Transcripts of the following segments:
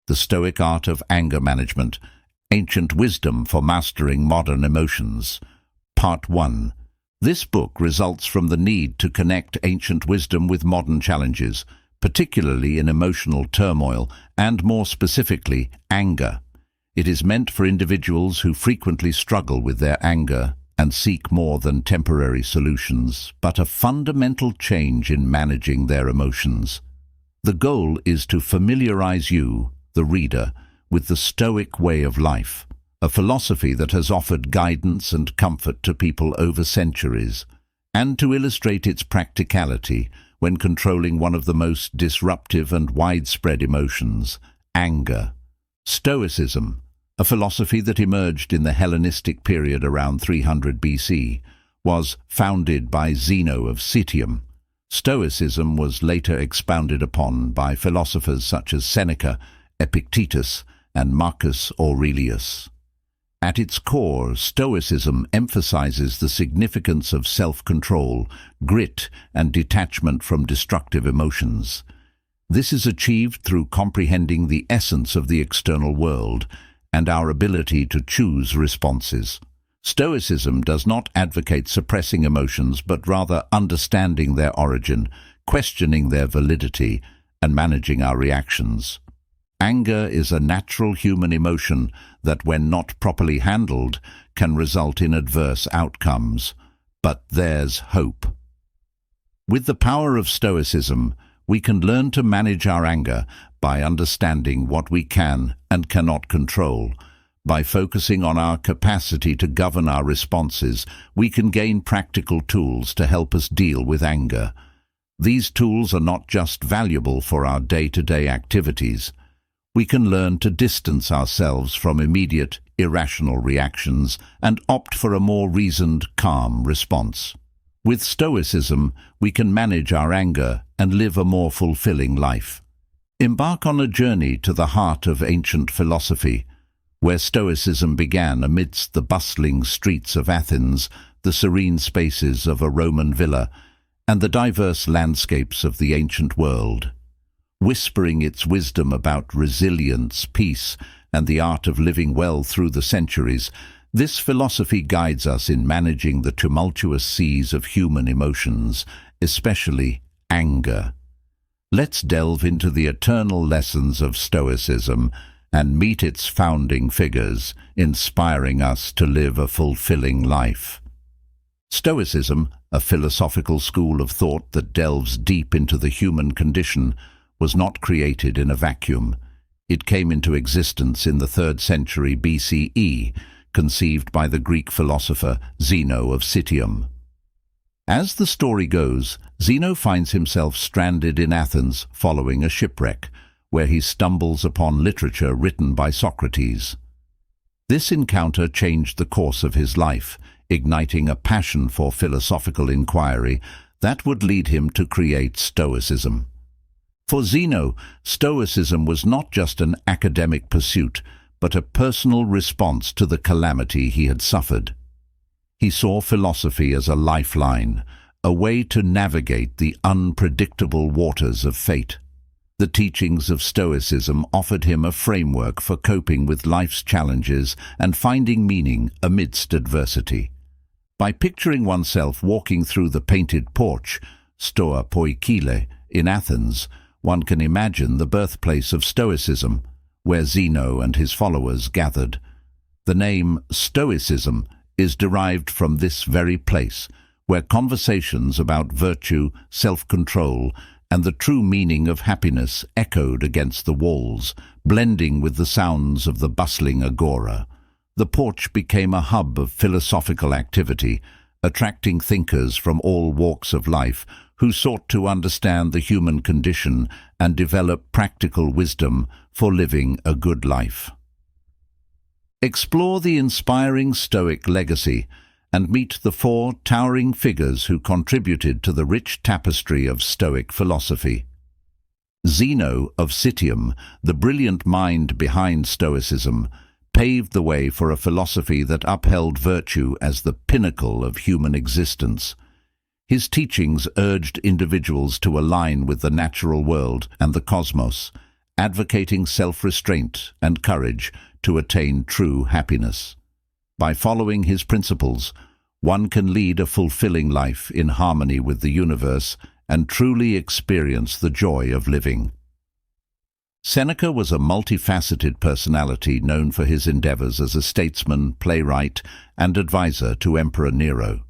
The Stoic Art of Anger Management, Ancient Wisdom for Mastering Modern Emotions. Part 1. This book results from the need to connect ancient wisdom with modern challenges, particularly in emotional turmoil and, more specifically, anger. It is meant for individuals who frequently struggle with their anger and seek more than temporary solutions, but a fundamental change in managing their emotions. The goal is to familiarize you, the reader, with the Stoic way of life, a philosophy that has offered guidance and comfort to people over centuries, and to illustrate its practicality when controlling one of the most disruptive and widespread emotions, anger. Stoicism, a philosophy that emerged in the Hellenistic period around 300 BC, was founded by Zeno of Citium. Stoicism was later expounded upon by philosophers such as Seneca, Epictetus, and Marcus Aurelius. At its core, Stoicism emphasizes the significance of self-control, grit, and detachment from destructive emotions. This is achieved through comprehending the essence of the external world and our ability to choose responses. Stoicism does not advocate suppressing emotions, but rather understanding their origin, questioning their validity, and managing our reactions. Anger is a natural human emotion that, when not properly handled, can result in adverse outcomes. But there's hope. With the power of Stoicism, we can learn to manage our anger by understanding what we can and cannot control. By focusing on our capacity to govern our responses, we can gain practical tools to help us deal with anger. These tools are not just valuable for our day-to-day activities. We can learn to distance ourselves from immediate, irrational reactions and opt for a more reasoned, calm response. With Stoicism, we can manage our anger and live a more fulfilling life. Embark on a journey to the heart of ancient philosophy, where Stoicism began amidst the bustling streets of Athens, the serene spaces of a Roman villa, and the diverse landscapes of the ancient world. Whispering its wisdom about resilience, peace, and the art of living well through the centuries, this philosophy guides us in managing the tumultuous seas of human emotions, especially anger. Let's delve into the eternal lessons of Stoicism and meet its founding figures, inspiring us to live a fulfilling life. Stoicism, a philosophical school of thought that delves deep into the human condition, was not created in a vacuum. It came into existence in the 3rd century BCE, conceived by the Greek philosopher Zeno of Citium. As the story goes, Zeno finds himself stranded in Athens following a shipwreck, where he stumbles upon literature written by Socrates. This encounter changed the course of his life, igniting a passion for philosophical inquiry that would lead him to create Stoicism. For Zeno, Stoicism was not just an academic pursuit, but a personal response to the calamity he had suffered. He saw philosophy as a lifeline, a way to navigate the unpredictable waters of fate. The teachings of Stoicism offered him a framework for coping with life's challenges and finding meaning amidst adversity. By picturing oneself walking through the painted porch, Stoa Poikile, in Athens, one can imagine the birthplace of Stoicism, where Zeno and his followers gathered. The name Stoicism is derived from this very place, where conversations about virtue, self-control, and the true meaning of happiness echoed against the walls, blending with the sounds of the bustling agora. The porch became a hub of philosophical activity, attracting thinkers from all walks of life who sought to understand the human condition and develop practical wisdom for living a good life. Explore the inspiring Stoic legacy and meet the 4 towering figures who contributed to the rich tapestry of Stoic philosophy. Zeno of Citium, the brilliant mind behind Stoicism, paved the way for a philosophy that upheld virtue as the pinnacle of human existence. His teachings urged individuals to align with the natural world and the cosmos, advocating self-restraint and courage to attain true happiness. By following his principles, one can lead a fulfilling life in harmony with the universe and truly experience the joy of living. Seneca was a multifaceted personality known for his endeavors as a statesman, playwright, and advisor to Emperor Nero.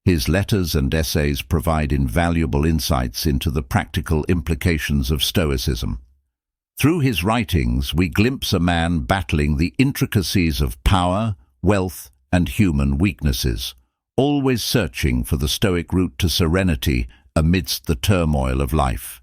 His letters and essays provide invaluable insights into the practical implications of Stoicism. Through his writings, we glimpse a man battling the intricacies of power, wealth, and human weaknesses, always searching for the Stoic route to serenity amidst the turmoil of life.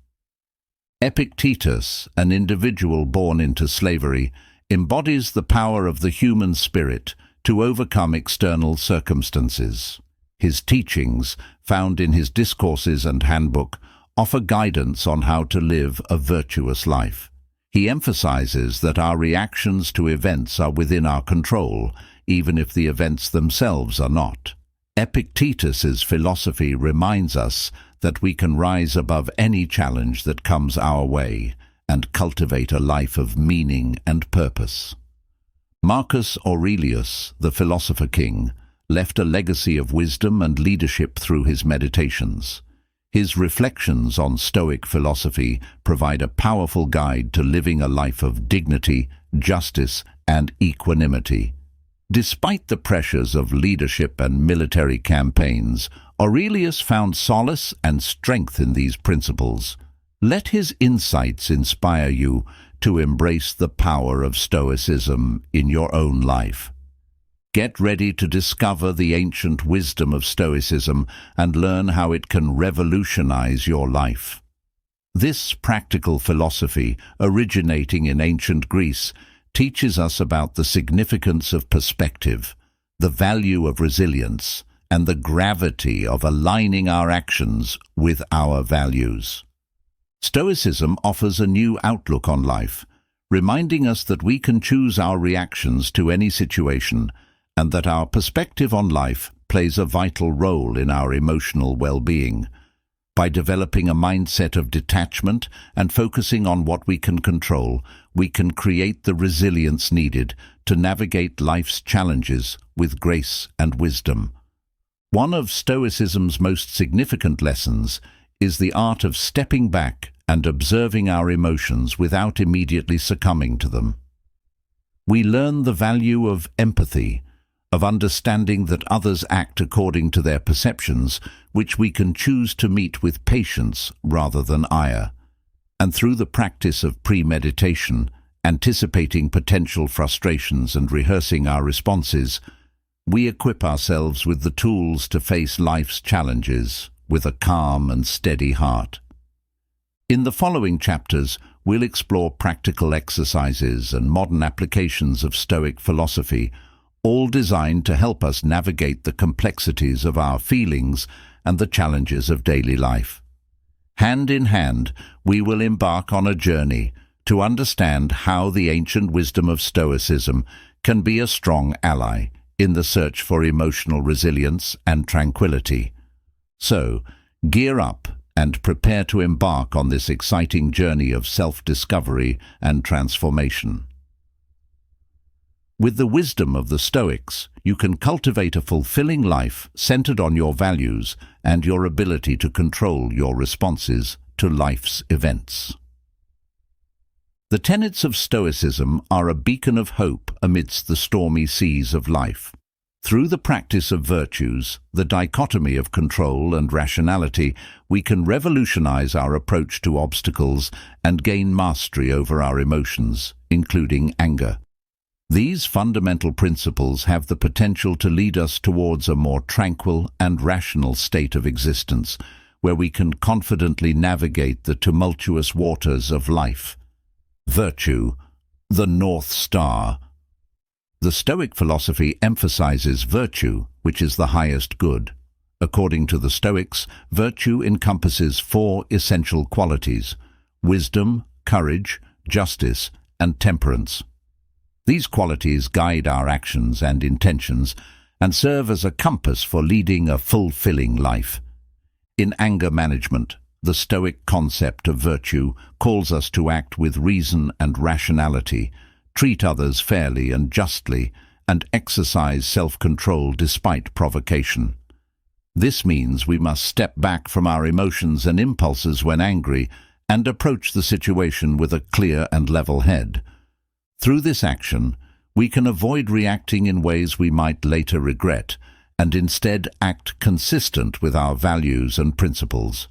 Epictetus, an individual born into slavery, embodies the power of the human spirit to overcome external circumstances. His teachings, found in his discourses and handbook, offer guidance on how to live a virtuous life. He emphasizes that our reactions to events are within our control, even if the events themselves are not. Epictetus's philosophy reminds us that we can rise above any challenge that comes our way and cultivate a life of meaning and purpose. Marcus Aurelius, the philosopher king, left a legacy of wisdom and leadership through his meditations. His reflections on Stoic philosophy provide a powerful guide to living a life of dignity, justice, and equanimity. Despite the pressures of leadership and military campaigns, Aurelius found solace and strength in these principles. Let his insights inspire you to embrace the power of Stoicism in your own life. Get ready to discover the ancient wisdom of Stoicism and learn how it can revolutionize your life. This practical philosophy, originating in ancient Greece, teaches us about the significance of perspective, the value of resilience, and the gravity of aligning our actions with our values. Stoicism offers a new outlook on life, reminding us that we can choose our reactions to any situation and that our perspective on life plays a vital role in our emotional well-being. By developing a mindset of detachment and focusing on what we can control, we can create the resilience needed to navigate life's challenges with grace and wisdom. One of Stoicism's most significant lessons is the art of stepping back and observing our emotions without immediately succumbing to them. We learn the value of empathy, of understanding that others act according to their perceptions, which we can choose to meet with patience rather than ire. And through the practice of premeditation, anticipating potential frustrations and rehearsing our responses, we equip ourselves with the tools to face life's challenges with a calm and steady heart. In the following chapters, we'll explore practical exercises and modern applications of Stoic philosophy, all designed to help us navigate the complexities of our feelings and the challenges of daily life. Hand in hand, we will embark on a journey to understand how the ancient wisdom of Stoicism can be a strong ally in the search for emotional resilience and tranquility. So, gear up and prepare to embark on this exciting journey of self-discovery and transformation. With the wisdom of the Stoics, you can cultivate a fulfilling life centered on your values and your ability to control your responses to life's events. The tenets of Stoicism are a beacon of hope amidst the stormy seas of life. Through the practice of virtues, the dichotomy of control and rationality, we can revolutionize our approach to obstacles and gain mastery over our emotions, including anger. These fundamental principles have the potential to lead us towards a more tranquil and rational state of existence, where we can confidently navigate the tumultuous waters of life. Virtue, the North Star. The Stoic philosophy emphasizes virtue, which is the highest good. According to the Stoics, virtue encompasses 4 essential qualities: wisdom, courage, justice, and temperance. These qualities guide our actions and intentions and serve as a compass for leading a fulfilling life. In anger management, the Stoic concept of virtue, calls us to act with reason and rationality, treat others fairly and justly, and exercise self-control despite provocation. This means we must step back from our emotions and impulses when angry and approach the situation with a clear and level head. Through this action, we can avoid reacting in ways we might later regret and instead act consistent with our values and principles.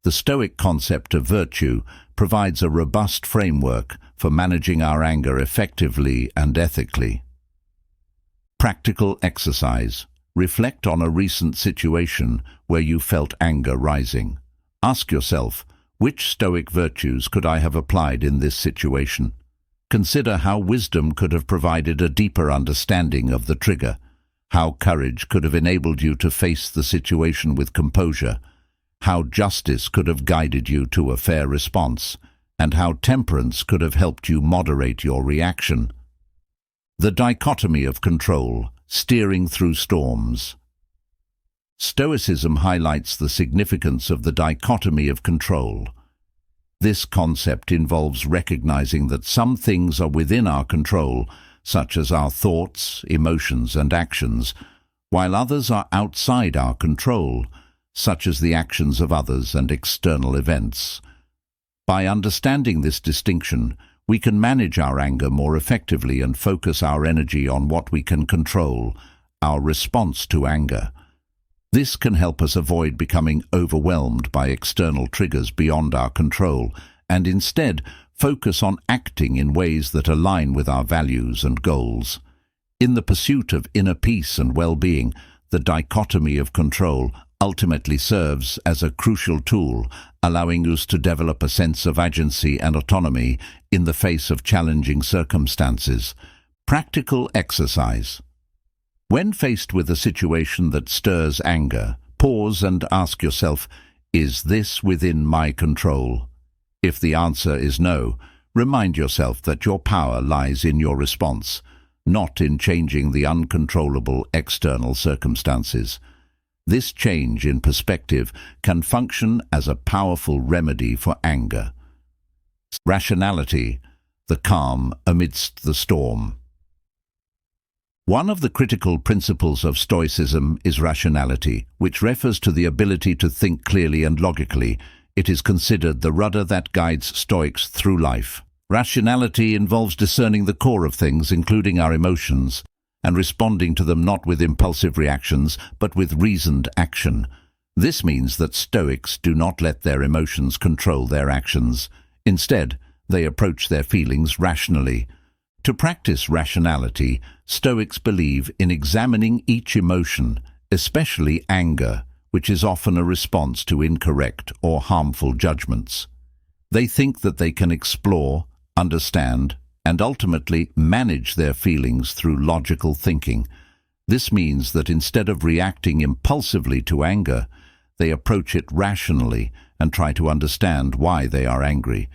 The Stoic concept of virtue provides a robust framework for managing our anger effectively and ethically. Practical exercise. Reflect on a recent situation where you felt anger rising. Ask yourself, which Stoic virtues could I have applied in this situation? Consider how wisdom could have provided a deeper understanding of the trigger, how courage could have enabled you to face the situation with composure, how justice could have guided you to a fair response, and how temperance could have helped you moderate your reaction. The dichotomy of control, steering through storms. Stoicism highlights the significance of the dichotomy of control. This concept involves recognizing that some things are within our control, such as our thoughts, emotions, and actions, while others are outside our control, such as the actions of others and external events. By understanding this distinction, we can manage our anger more effectively and focus our energy on what we can control, our response to anger. This can help us avoid becoming overwhelmed by external triggers beyond our control and instead focus on acting in ways that align with our values and goals. In the pursuit of inner peace and well-being, the dichotomy of control ultimately serves as a crucial tool, allowing us to develop a sense of agency and autonomy in the face of challenging circumstances. Practical exercise. When faced with a situation that stirs anger, pause and ask yourself, is this within my control? If the answer is no, remind yourself that your power lies in your response, not in changing the uncontrollable external circumstances. This change in perspective can function as a powerful remedy for anger. Rationality, the calm amidst the storm. One of the critical principles of Stoicism is rationality, which refers to the ability to think clearly and logically. It is considered the rudder that guides Stoics through life. Rationality involves discerning the core of things, including our emotions, and responding to them not with impulsive reactions, but with reasoned action. This means that Stoics do not let their emotions control their actions. Instead, they approach their feelings rationally. To practice rationality, Stoics believe in examining each emotion, especially anger, which is often a response to incorrect or harmful judgments. They think that they can explore, understand, and ultimately manage their feelings through logical thinking. This means that instead of reacting impulsively to anger, they approach it rationally and try to understand why they are angry.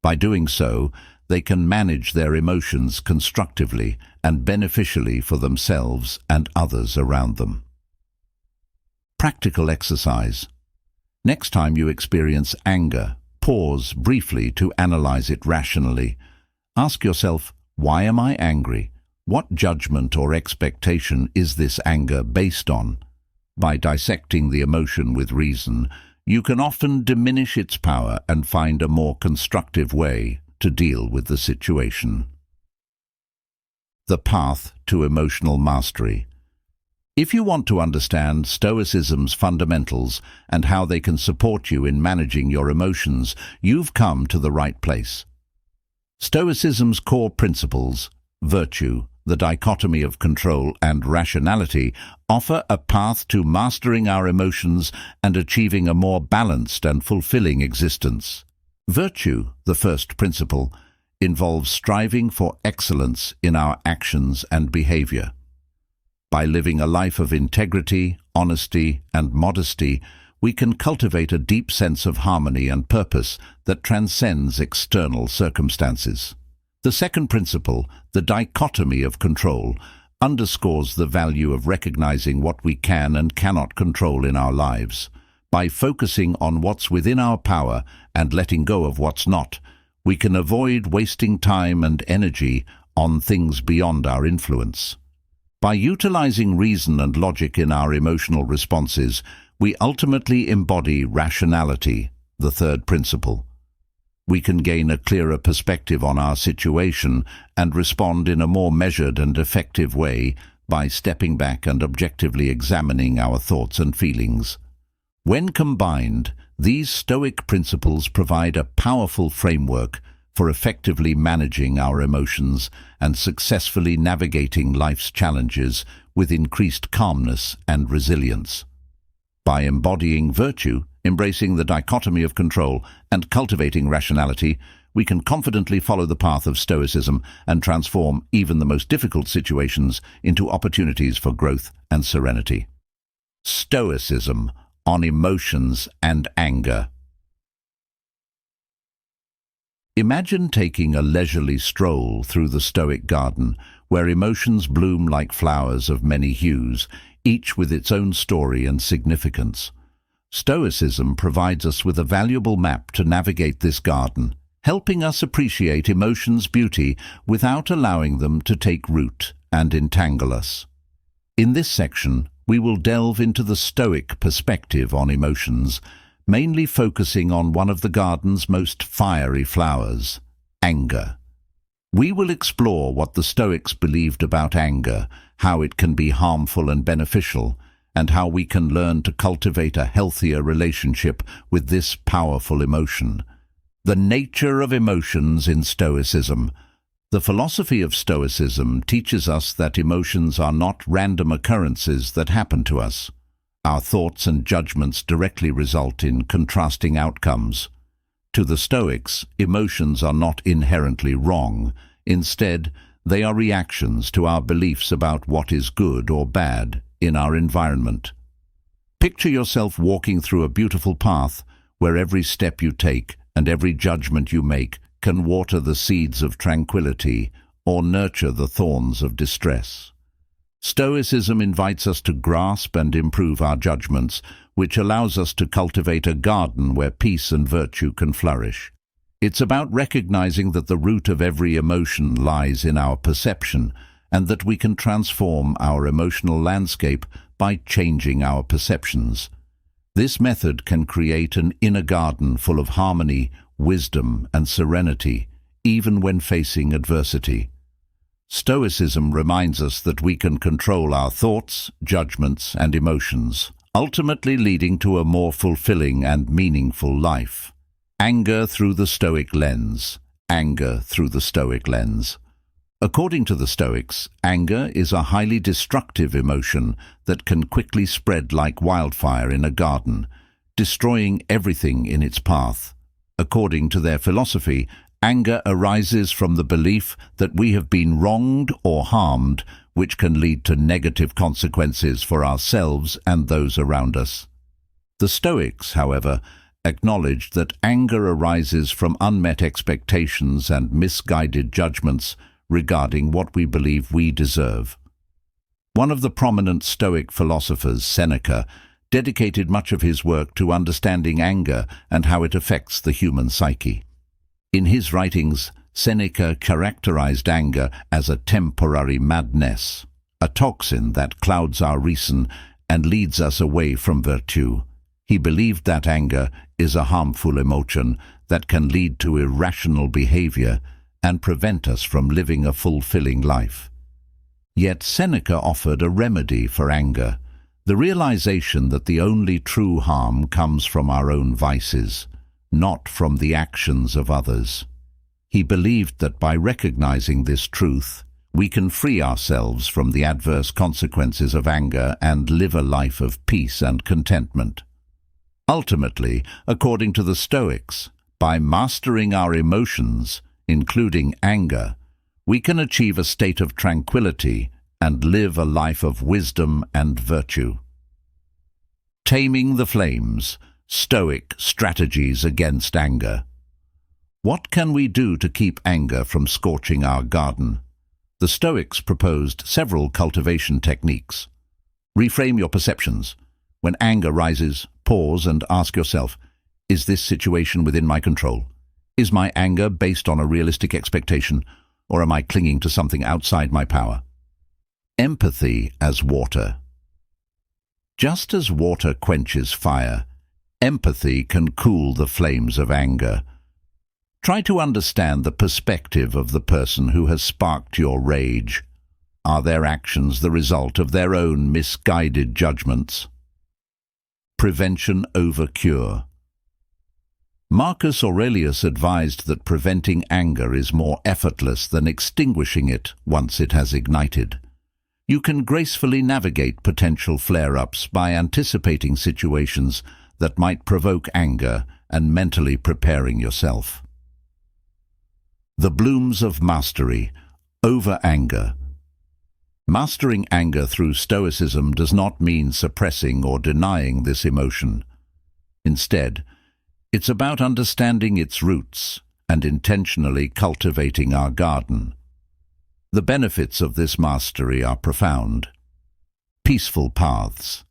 By doing so, they can manage their emotions constructively and beneficially for themselves and others around them. Practical exercise. Next time you experience anger, pause briefly to analyze it rationally. Ask yourself, why am I angry? What judgment or expectation is this anger based on? By dissecting the emotion with reason, you can often diminish its power and find a more constructive way to deal with the situation. The path to emotional mastery. If you want to understand Stoicism's fundamentals and how they can support you in managing your emotions, you've come to the right place. Stoicism's core principles, virtue, the dichotomy of control, and rationality offer a path to mastering our emotions and achieving a more balanced and fulfilling existence. Virtue, the first principle, involves striving for excellence in our actions and behavior. By living a life of integrity, honesty, and modesty, we can cultivate a deep sense of harmony and purpose that transcends external circumstances. The second principle, the dichotomy of control, underscores the value of recognizing what we can and cannot control in our lives. By focusing on what's within our power and letting go of what's not, we can avoid wasting time and energy on things beyond our influence. By utilizing reason and logic in our emotional responses, we ultimately embody rationality, the third principle. We can gain a clearer perspective on our situation and respond in a more measured and effective way by stepping back and objectively examining our thoughts and feelings. When combined, these Stoic principles provide a powerful framework for effectively managing our emotions and successfully navigating life's challenges with increased calmness and resilience. By embodying virtue, embracing the dichotomy of control, and cultivating rationality, we can confidently follow the path of Stoicism and transform even the most difficult situations into opportunities for growth and serenity. Stoicism on emotions and anger. Imagine taking a leisurely stroll through the Stoic garden, where emotions bloom like flowers of many hues, each with its own story and significance. Stoicism provides us with a valuable map to navigate this garden, helping us appreciate emotions' beauty without allowing them to take root and entangle us. In this section, we will delve into the Stoic perspective on emotions, mainly focusing on one of the garden's most fiery flowers, anger. We will explore what the Stoics believed about anger, how it can be harmful and beneficial, and how we can learn to cultivate a healthier relationship with this powerful emotion. The nature of emotions in Stoicism. The philosophy of Stoicism teaches us that emotions are not random occurrences that happen to us. Our thoughts and judgments directly result in contrasting outcomes. To the Stoics, emotions are not inherently wrong. Instead, they are reactions to our beliefs about what is good or bad in our environment. Picture yourself walking through a beautiful path where every step you take and every judgment you make can water the seeds of tranquility or nurture the thorns of distress. Stoicism invites us to grasp and improve our judgments, which allows us to cultivate a garden where peace and virtue can flourish. It's about recognizing that the root of every emotion lies in our perception, and that we can transform our emotional landscape by changing our perceptions. This method can create an inner garden full of harmony, wisdom, and serenity, even when facing adversity. Stoicism reminds us that we can control our thoughts, judgments, and emotions, ultimately leading to a more fulfilling and meaningful life. Anger through the Stoic lens. Anger through the Stoic lens. According to the Stoics, anger is a highly destructive emotion that can quickly spread like wildfire in a garden, destroying everything in its path. According to their philosophy, anger arises from the belief that we have been wronged or harmed, which can lead to negative consequences for ourselves and those around us. The Stoics, however, acknowledged that anger arises from unmet expectations and misguided judgments regarding what we believe we deserve. One of the prominent Stoic philosophers, Seneca, dedicated much of his work to understanding anger and how it affects the human psyche. In his writings, Seneca characterized anger as a temporary madness, a toxin that clouds our reason and leads us away from virtue. He believed that anger is a harmful emotion that can lead to irrational behavior and prevent us from living a fulfilling life. Yet Seneca offered a remedy for anger, the realization that the only true harm comes from our own vices, not from the actions of others. He believed that by recognizing this truth, we can free ourselves from the adverse consequences of anger and live a life of peace and contentment. Ultimately, according to the Stoics, by mastering our emotions, including anger, we can achieve a state of tranquility and live a life of wisdom and virtue. Taming the flames. Stoic strategies against anger. What can we do to keep anger from scorching our garden? The Stoics proposed several cultivation techniques. Reframe your perceptions. When anger rises, pause and ask yourself, is this situation within my control? Is my anger based on a realistic expectation, or am I clinging to something outside my power? Empathy as water. Just as water quenches fire, empathy can cool the flames of anger. Try to understand the perspective of the person who has sparked your rage. Are their actions the result of their own misguided judgments? Prevention over cure. Marcus Aurelius advised that preventing anger is more effortless than extinguishing it once it has ignited. You can gracefully navigate potential flare-ups by anticipating situations that might provoke anger and mentally preparing yourself. The blooms of mastery over anger. Mastering anger through Stoicism does not mean suppressing or denying this emotion. Instead, it's about understanding its roots and intentionally cultivating our garden. The benefits of this mastery are profound. Peaceful paths.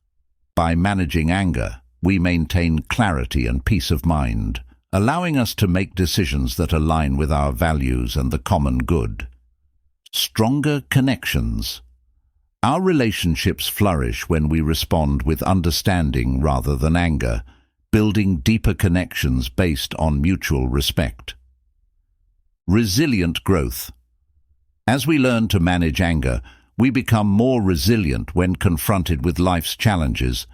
By managing anger, we maintain clarity and peace of mind, allowing us to make decisions that align with our values and the common good. Stronger connections. Our relationships flourish when we respond with understanding rather than anger, building deeper connections based on mutual respect. Resilient growth. As we learn to manage anger, we become more resilient when confronted with life's challenges,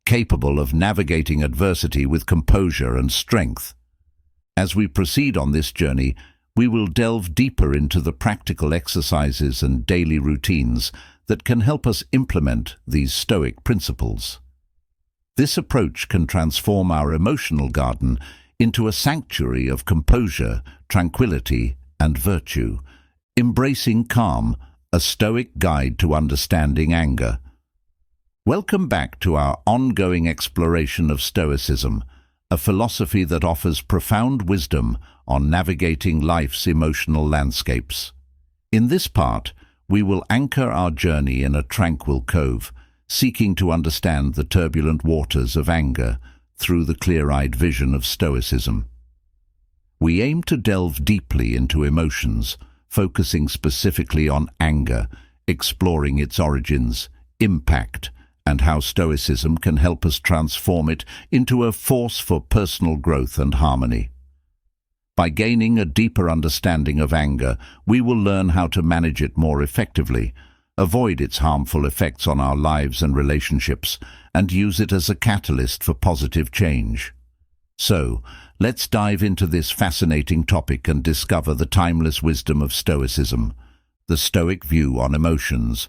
capable of navigating adversity with composure and strength. As we proceed on this journey, we will delve deeper into the practical exercises and daily routines that can help us implement these Stoic principles. This approach can transform our emotional garden into a sanctuary of composure, tranquility, and virtue. Embracing calm, a Stoic guide to understanding anger. Welcome back to our ongoing exploration of Stoicism, a philosophy that offers profound wisdom on navigating life's emotional landscapes. In this part, we will anchor our journey in a tranquil cove, seeking to understand the turbulent waters of anger through the clear-eyed vision of Stoicism. We aim to delve deeply into emotions, focusing specifically on anger, exploring its origins, impact, and how Stoicism can help us transform it into a force for personal growth and harmony. By gaining a deeper understanding of anger, we will learn how to manage it more effectively, avoid its harmful effects on our lives and relationships, and use it as a catalyst for positive change. So, let's dive into this fascinating topic and discover the timeless wisdom of Stoicism, the Stoic view on emotions.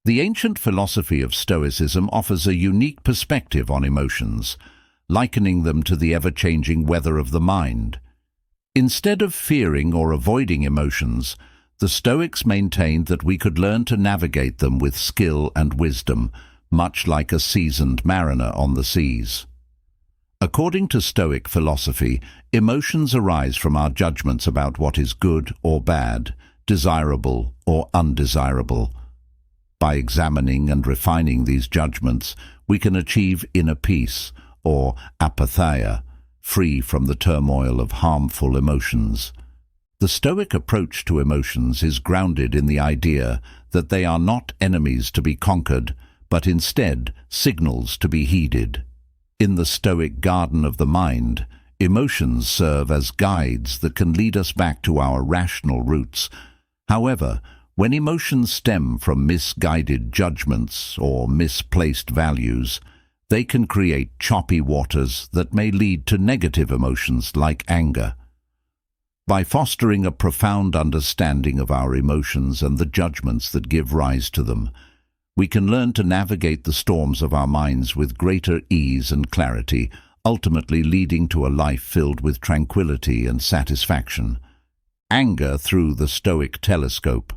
The ancient philosophy of Stoicism offers a unique perspective on emotions, likening them to the ever-changing weather of the mind. Instead of fearing or avoiding emotions, the Stoics maintained that we could learn to navigate them with skill and wisdom, much like a seasoned mariner on the seas. According to Stoic philosophy, emotions arise from our judgments about what is good or bad, desirable or undesirable. By examining and refining these judgments, we can achieve inner peace, or apatheia, free from the turmoil of harmful emotions. The Stoic approach to emotions is grounded in the idea that they are not enemies to be conquered, but instead signals to be heeded. In the Stoic garden of the mind, emotions serve as guides that can lead us back to our rational roots. However, when emotions stem from misguided judgments or misplaced values, they can create choppy waters that may lead to negative emotions like anger. By fostering a profound understanding of our emotions and the judgments that give rise to them, we can learn to navigate the storms of our minds with greater ease and clarity, ultimately leading to a life filled with tranquility and satisfaction. Anger through the Stoic telescope.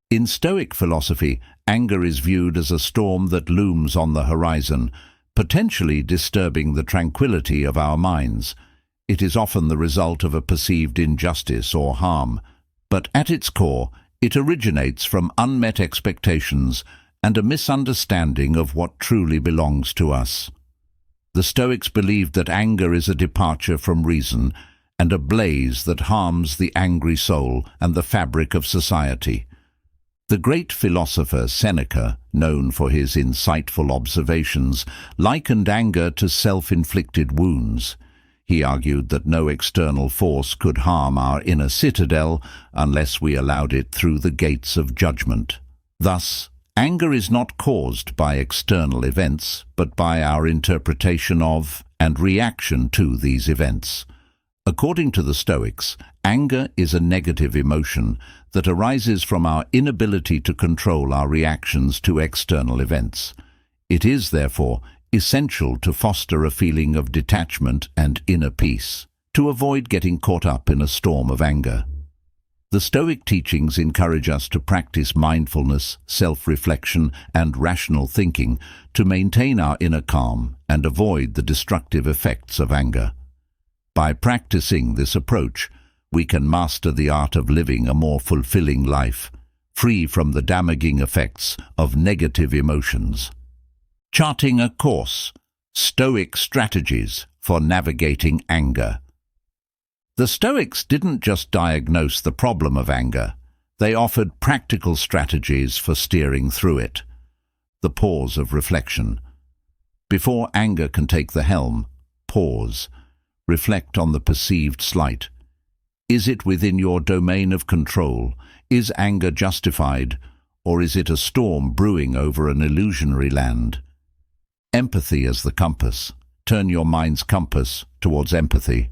In Stoic philosophy, anger is viewed as a storm that looms on the horizon, potentially disturbing the tranquility of our minds. It is often the result of a perceived injustice or harm, but at its core, it originates from unmet expectations and a misunderstanding of what truly belongs to us. The Stoics believed that anger is a departure from reason and a blaze that harms the angry soul and the fabric of society. The great philosopher Seneca, known for his insightful observations, likened anger to self-inflicted wounds. He argued that no external force could harm our inner citadel unless we allowed it through the gates of judgment. Thus, anger is not caused by external events, but by our interpretation of and reaction to these events. According to the Stoics, anger is a negative emotion that arises from our inability to control our reactions to external events. It is, therefore, essential to foster a feeling of detachment and inner peace, to avoid getting caught up in a storm of anger. The Stoic teachings encourage us to practice mindfulness, self-reflection, and rational thinking to maintain our inner calm and avoid the destructive effects of anger. By practicing this approach, we can master the art of living a more fulfilling life, free from the damaging effects of negative emotions. Charting a course: Stoic strategies for navigating anger. The Stoics didn't just diagnose the problem of anger, they offered practical strategies for steering through it. The pause of reflection. Before anger can take the helm, pause. Reflect on the perceived slight. Is it within your domain of control? Is anger justified, or is it a storm brewing over an illusionary land? Empathy as the compass. Turn your mind's compass towards empathy.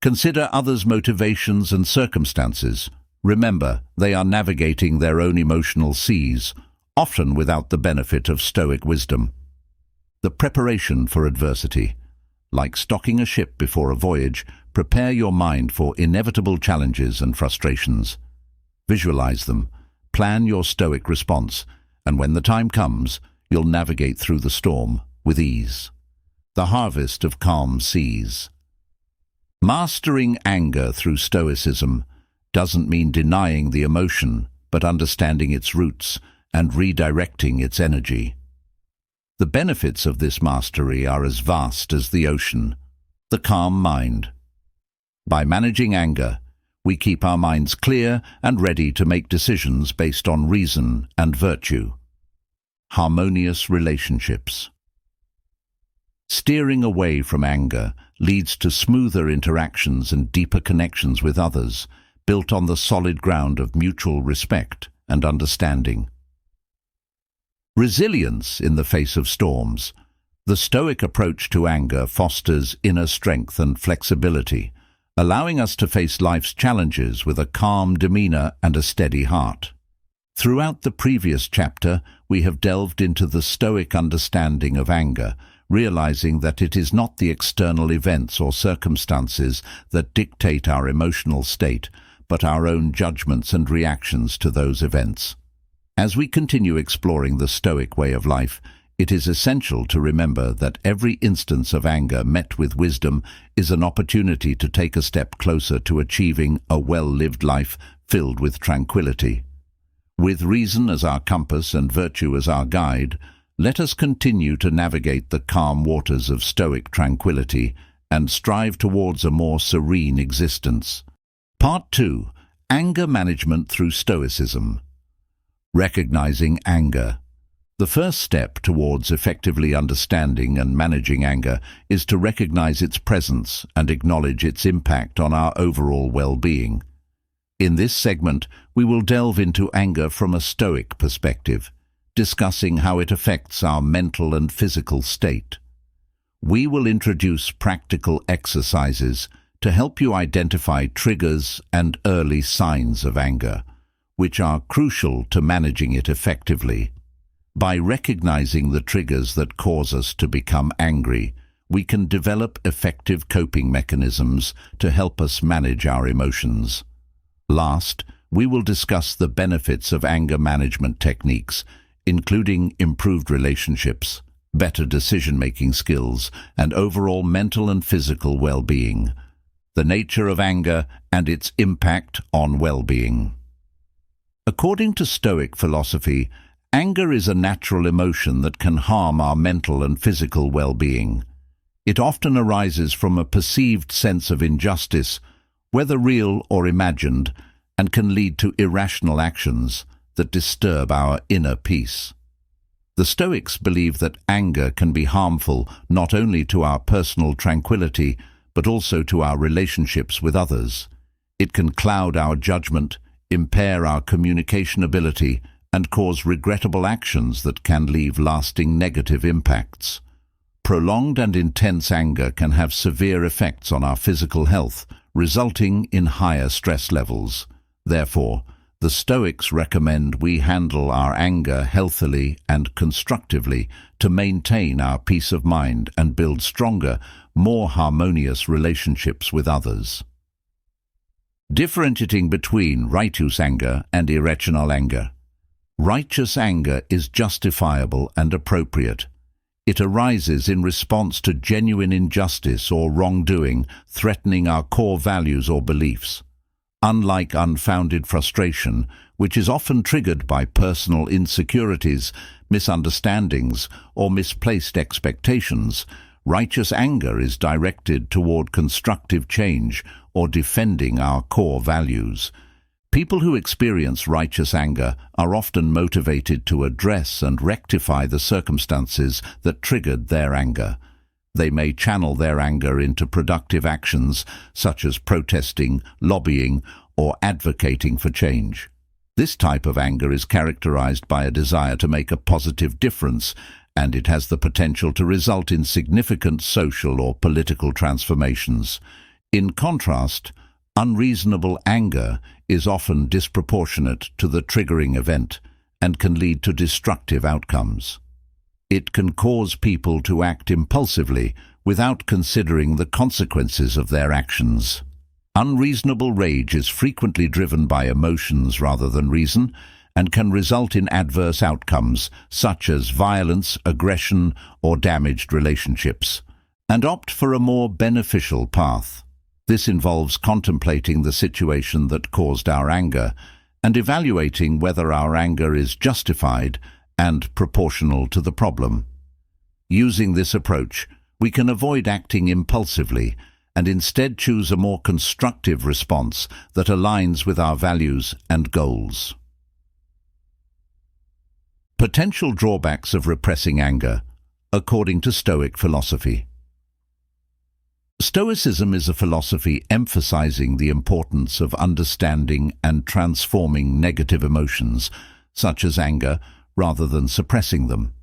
Consider others' motivations and circumstances. Remember, they are navigating their own emotional seas, often without the benefit of Stoic wisdom. The preparation for adversity. Like stocking a ship before a voyage, prepare your mind for inevitable challenges and frustrations. Visualize them, plan your Stoic response, and when the time comes, you'll navigate through the storm with ease. The harvest of calm seas. Mastering anger through Stoicism doesn't mean denying the emotion, but understanding its roots and redirecting its energy. The benefits of this mastery are as vast as the ocean. The calm mind. By managing anger, we keep our minds clear and ready to make decisions based on reason and virtue. Harmonious relationships. Steering away from anger leads to smoother interactions and deeper connections with others, built on the solid ground of mutual respect and understanding. Resilience in the face of storms. The Stoic approach to anger fosters inner strength and flexibility, allowing us to face life's challenges with a calm demeanor and a steady heart. Throughout the previous chapter, we have delved into the Stoic understanding of anger, realizing that it is not the external events or circumstances that dictate our emotional state, but our own judgments and reactions to those events. As we continue exploring the Stoic way of life, it is essential to remember that every instance of anger met with wisdom is an opportunity to take a step closer to achieving a well-lived life filled with tranquility. With reason as our compass and virtue as our guide, let us continue to navigate the calm waters of Stoic tranquility and strive towards a more serene existence. Part 2. Anger Management Through Stoicism. Recognizing anger. The first step towards effectively understanding and managing anger is to recognize its presence and acknowledge its impact on our overall well-being. In this segment, we will delve into anger from a Stoic perspective, discussing how it affects our mental and physical state. We will introduce practical exercises to help you identify triggers and early signs of anger, which are crucial to managing it effectively. By recognizing the triggers that cause us to become angry, we can develop effective coping mechanisms to help us manage our emotions. Last, we will discuss the benefits of anger management techniques, including improved relationships, better decision-making skills, and overall mental and physical well-being. The nature of anger and its impact on well-being. According to Stoic philosophy, Anger is a natural emotion that can harm our mental and physical well-being. It often arises from a perceived sense of injustice, whether real or imagined, and can lead to irrational actions that disturb our inner peace. The Stoics believe that anger can be harmful not only to our personal tranquility, but also to our relationships with others. It can cloud our judgment, impair our communication ability, and cause regrettable actions that can leave lasting negative impacts. Prolonged and intense anger can have severe effects on our physical health, resulting in higher stress levels. Therefore, the Stoics recommend we handle our anger healthily and constructively to maintain our peace of mind and build stronger, more harmonious relationships with others. Differentiating between righteous anger and irrational anger. Righteous anger is justifiable and appropriate. It arises in response to genuine injustice or wrongdoing threatening our core values or beliefs. Unlike unfounded frustration, which is often triggered by personal insecurities, misunderstandings, or misplaced expectations, righteous anger is directed toward constructive change or defending our core values. People who experience righteous anger are often motivated to address and rectify the circumstances that triggered their anger. They may channel their anger into productive actions such as protesting, lobbying, or advocating for change. This type of anger is characterized by a desire to make a positive difference, and it has the potential to result in significant social or political transformations. In contrast, unreasonable anger is often disproportionate to the triggering event and can lead to destructive outcomes. It can cause people to act impulsively without considering the consequences of their actions. Unreasonable rage is frequently driven by emotions rather than reason and can result in adverse outcomes such as violence, aggression, or damaged relationships. And opt for a more beneficial path. This involves contemplating the situation that caused our anger and evaluating whether our anger is justified and proportional to the problem. Using this approach, we can avoid acting impulsively and instead choose a more constructive response that aligns with our values and goals. Potential drawbacks of repressing anger, according to Stoic philosophy. Stoicism is a philosophy emphasizing the importance of understanding and transforming negative emotions, such as anger, rather than suppressing them.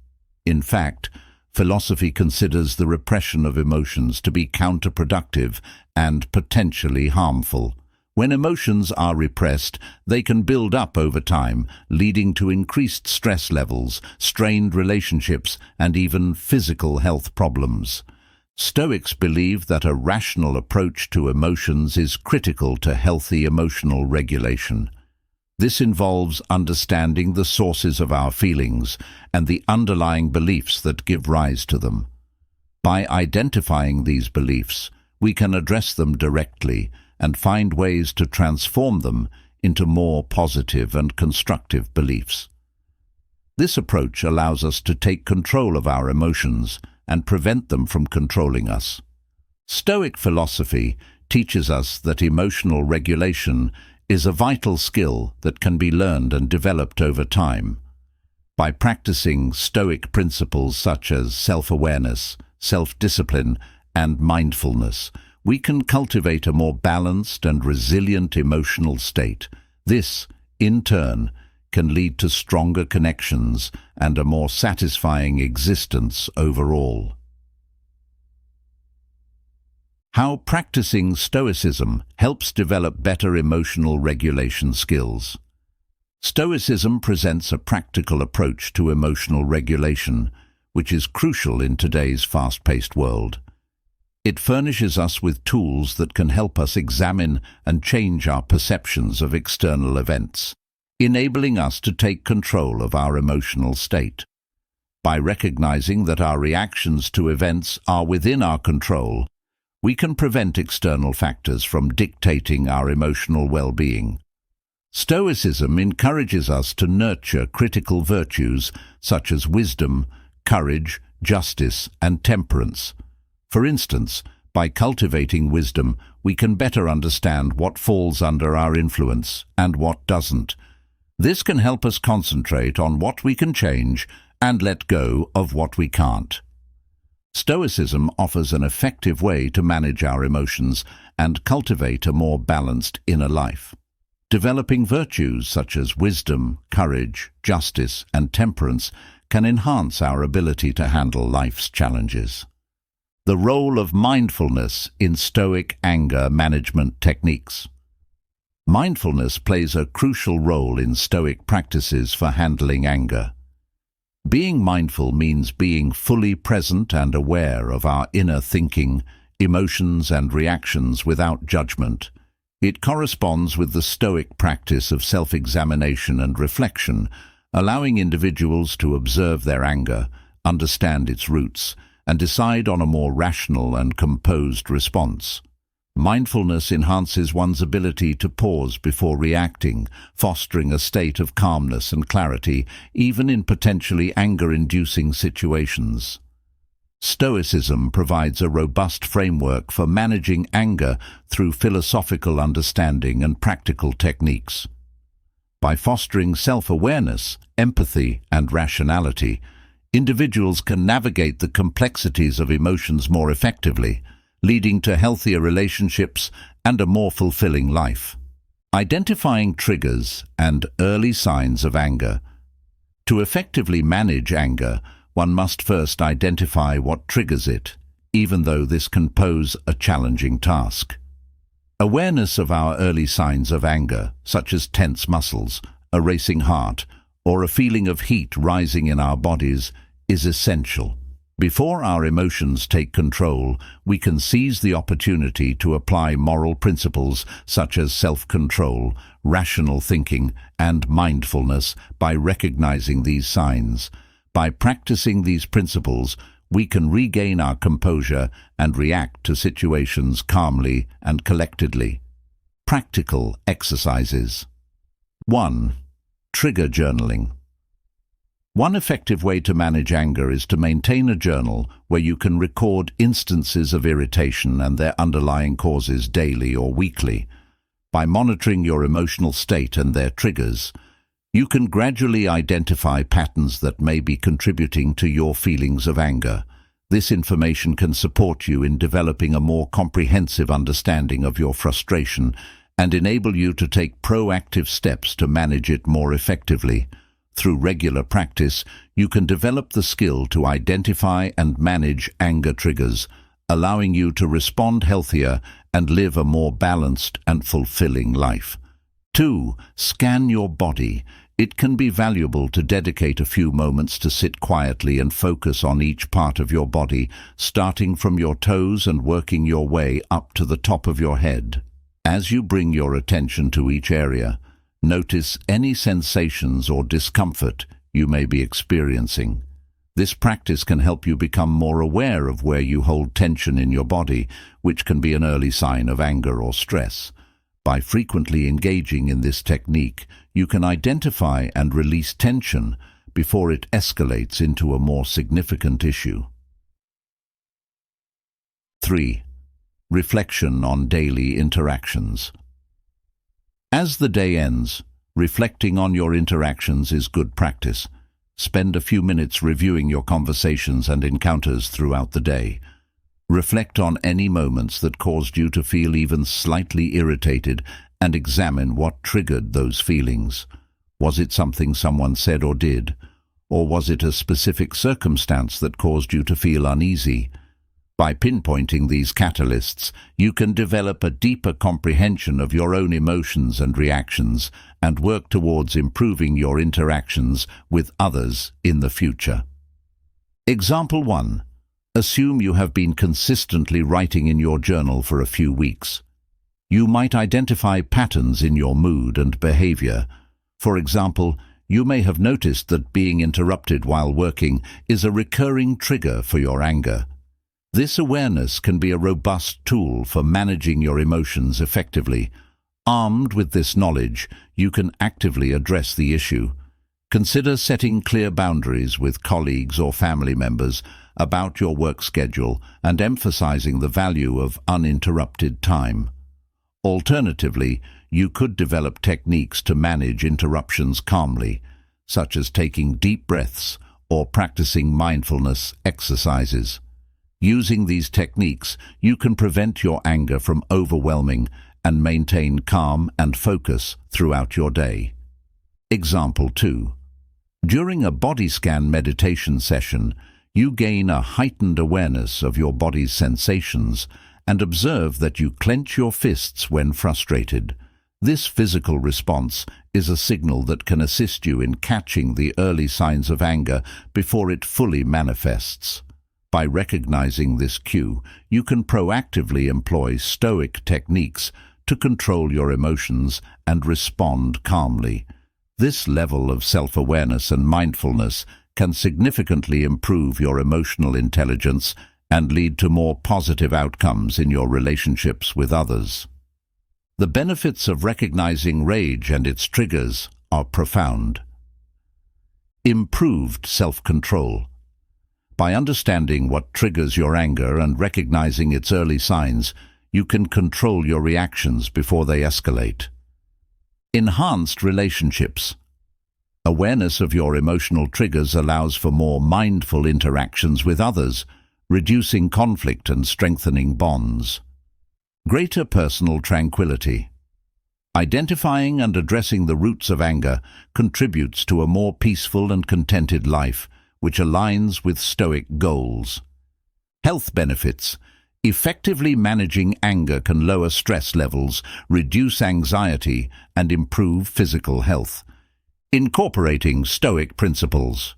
In fact, philosophy considers the repression of emotions to be counterproductive and potentially harmful. When emotions are repressed, they can build up over time, leading to increased stress levels, strained relationships, and even physical health problems. Stoics believe that a rational approach to emotions is critical to healthy emotional regulation. This involves understanding the sources of our feelings and the underlying beliefs that give rise to them. By identifying these beliefs, we can address them directly and find ways to transform them into more positive and constructive beliefs. This approach allows us to take control of our emotions and prevent them from controlling us. Stoic philosophy teaches us that emotional regulation is a vital skill that can be learned and developed over time. By practicing Stoic principles such as self-awareness, self-discipline, and mindfulness, we can cultivate a more balanced and resilient emotional state. This, in turn, can lead to stronger connections and a more satisfying existence overall. How practicing Stoicism helps develop better emotional regulation skills. Stoicism presents a practical approach to emotional regulation, which is crucial in today's fast-paced world. It furnishes us with tools that can help us examine and change our perceptions of external events, enabling us to take control of our emotional state. By recognizing that our reactions to events are within our control, we can prevent external factors from dictating our emotional well-being. Stoicism encourages us to nurture critical virtues such as wisdom, courage, justice, and temperance. For instance, by cultivating wisdom, we can better understand what falls under our influence and what doesn't. This can help us concentrate on what we can change and let go of what we can't. Stoicism offers an effective way to manage our emotions and cultivate a more balanced inner life. Developing virtues such as wisdom, courage, justice, and temperance can enhance our ability to handle life's challenges. The role of mindfulness in Stoic anger management techniques. Mindfulness plays a crucial role in Stoic practices for handling anger. Being mindful means being fully present and aware of our inner thinking, emotions, and reactions without judgment. It corresponds with the Stoic practice of self-examination and reflection, allowing individuals to observe their anger, understand its roots, and decide on a more rational and composed response. Mindfulness enhances one's ability to pause before reacting, fostering a state of calmness and clarity, even in potentially anger-inducing situations. Stoicism provides a robust framework for managing anger through philosophical understanding and practical techniques. By fostering self-awareness, empathy, and rationality, individuals can navigate the complexities of emotions more effectively, leading to healthier relationships and a more fulfilling life. Identifying triggers and early signs of anger. To effectively manage anger, one must first identify what triggers it, even though this can pose a challenging task. Awareness of our early signs of anger, such as tense muscles, a racing heart, or a feeling of heat rising in our bodies, is essential. Before our emotions take control, we can seize the opportunity to apply moral principles such as self-control, rational thinking, and mindfulness by recognizing these signs. By practicing these principles, we can regain our composure and react to situations calmly and collectedly. Practical exercises. 1. Trigger journaling. One effective way to manage anger is to maintain a journal where you can record instances of irritation and their underlying causes daily or weekly. By monitoring your emotional state and their triggers, you can gradually identify patterns that may be contributing to your feelings of anger. This information can support you in developing a more comprehensive understanding of your frustration and enable you to take proactive steps to manage it more effectively. Through regular practice, you can develop the skill to identify and manage anger triggers, allowing you to respond healthier and live a more balanced and fulfilling life. 2. Scan your body. It can be valuable to dedicate a few moments to sit quietly and focus on each part of your body, starting from your toes and working your way up to the top of your head. As you bring your attention to each area, notice any sensations or discomfort you may be experiencing. This practice can help you become more aware of where you hold tension in your body, which can be an early sign of anger or stress. By frequently engaging in this technique, you can identify and release tension before it escalates into a more significant issue. 3. Reflection on daily interactions. As the day ends, reflecting on your interactions is good practice. Spend a few minutes reviewing your conversations and encounters throughout the day. Reflect on any moments that caused you to feel even slightly irritated and examine what triggered those feelings. Was it something someone said or did? Or was it a specific circumstance that caused you to feel uneasy? By pinpointing these catalysts, you can develop a deeper comprehension of your own emotions and reactions and work towards improving your interactions with others in the future. Example 1. Assume you have been consistently writing in your journal for a few weeks. You might identify patterns in your mood and behavior. For example, you may have noticed that being interrupted while working is a recurring trigger for your anger. This awareness can be a robust tool for managing your emotions effectively. Armed with this knowledge, you can actively address the issue. Consider setting clear boundaries with colleagues or family members about your work schedule and emphasizing the value of uninterrupted time. Alternatively, you could develop techniques to manage interruptions calmly, such as taking deep breaths or practicing mindfulness exercises. Using these techniques, you can prevent your anger from overwhelming and maintain calm and focus throughout your day. Example 2. During a body scan meditation session, you gain a heightened awareness of your body's sensations and observe that you clench your fists when frustrated. This physical response is a signal that can assist you in catching the early signs of anger before it fully manifests. By recognizing this cue, you can proactively employ Stoic techniques to control your emotions and respond calmly. This level of self-awareness and mindfulness can significantly improve your emotional intelligence and lead to more positive outcomes in your relationships with others. The benefits of recognizing rage and its triggers are profound. Improved self-control. By understanding what triggers your anger and recognizing its early signs, you can control your reactions before they escalate. Enhanced relationships. Awareness of your emotional triggers allows for more mindful interactions with others, reducing conflict and strengthening bonds. Greater personal tranquility. Identifying and addressing the roots of anger contributes to a more peaceful and contented life, which aligns with Stoic goals. Health benefits. Effectively managing anger can lower stress levels, reduce anxiety, and improve physical health. Incorporating Stoic principles.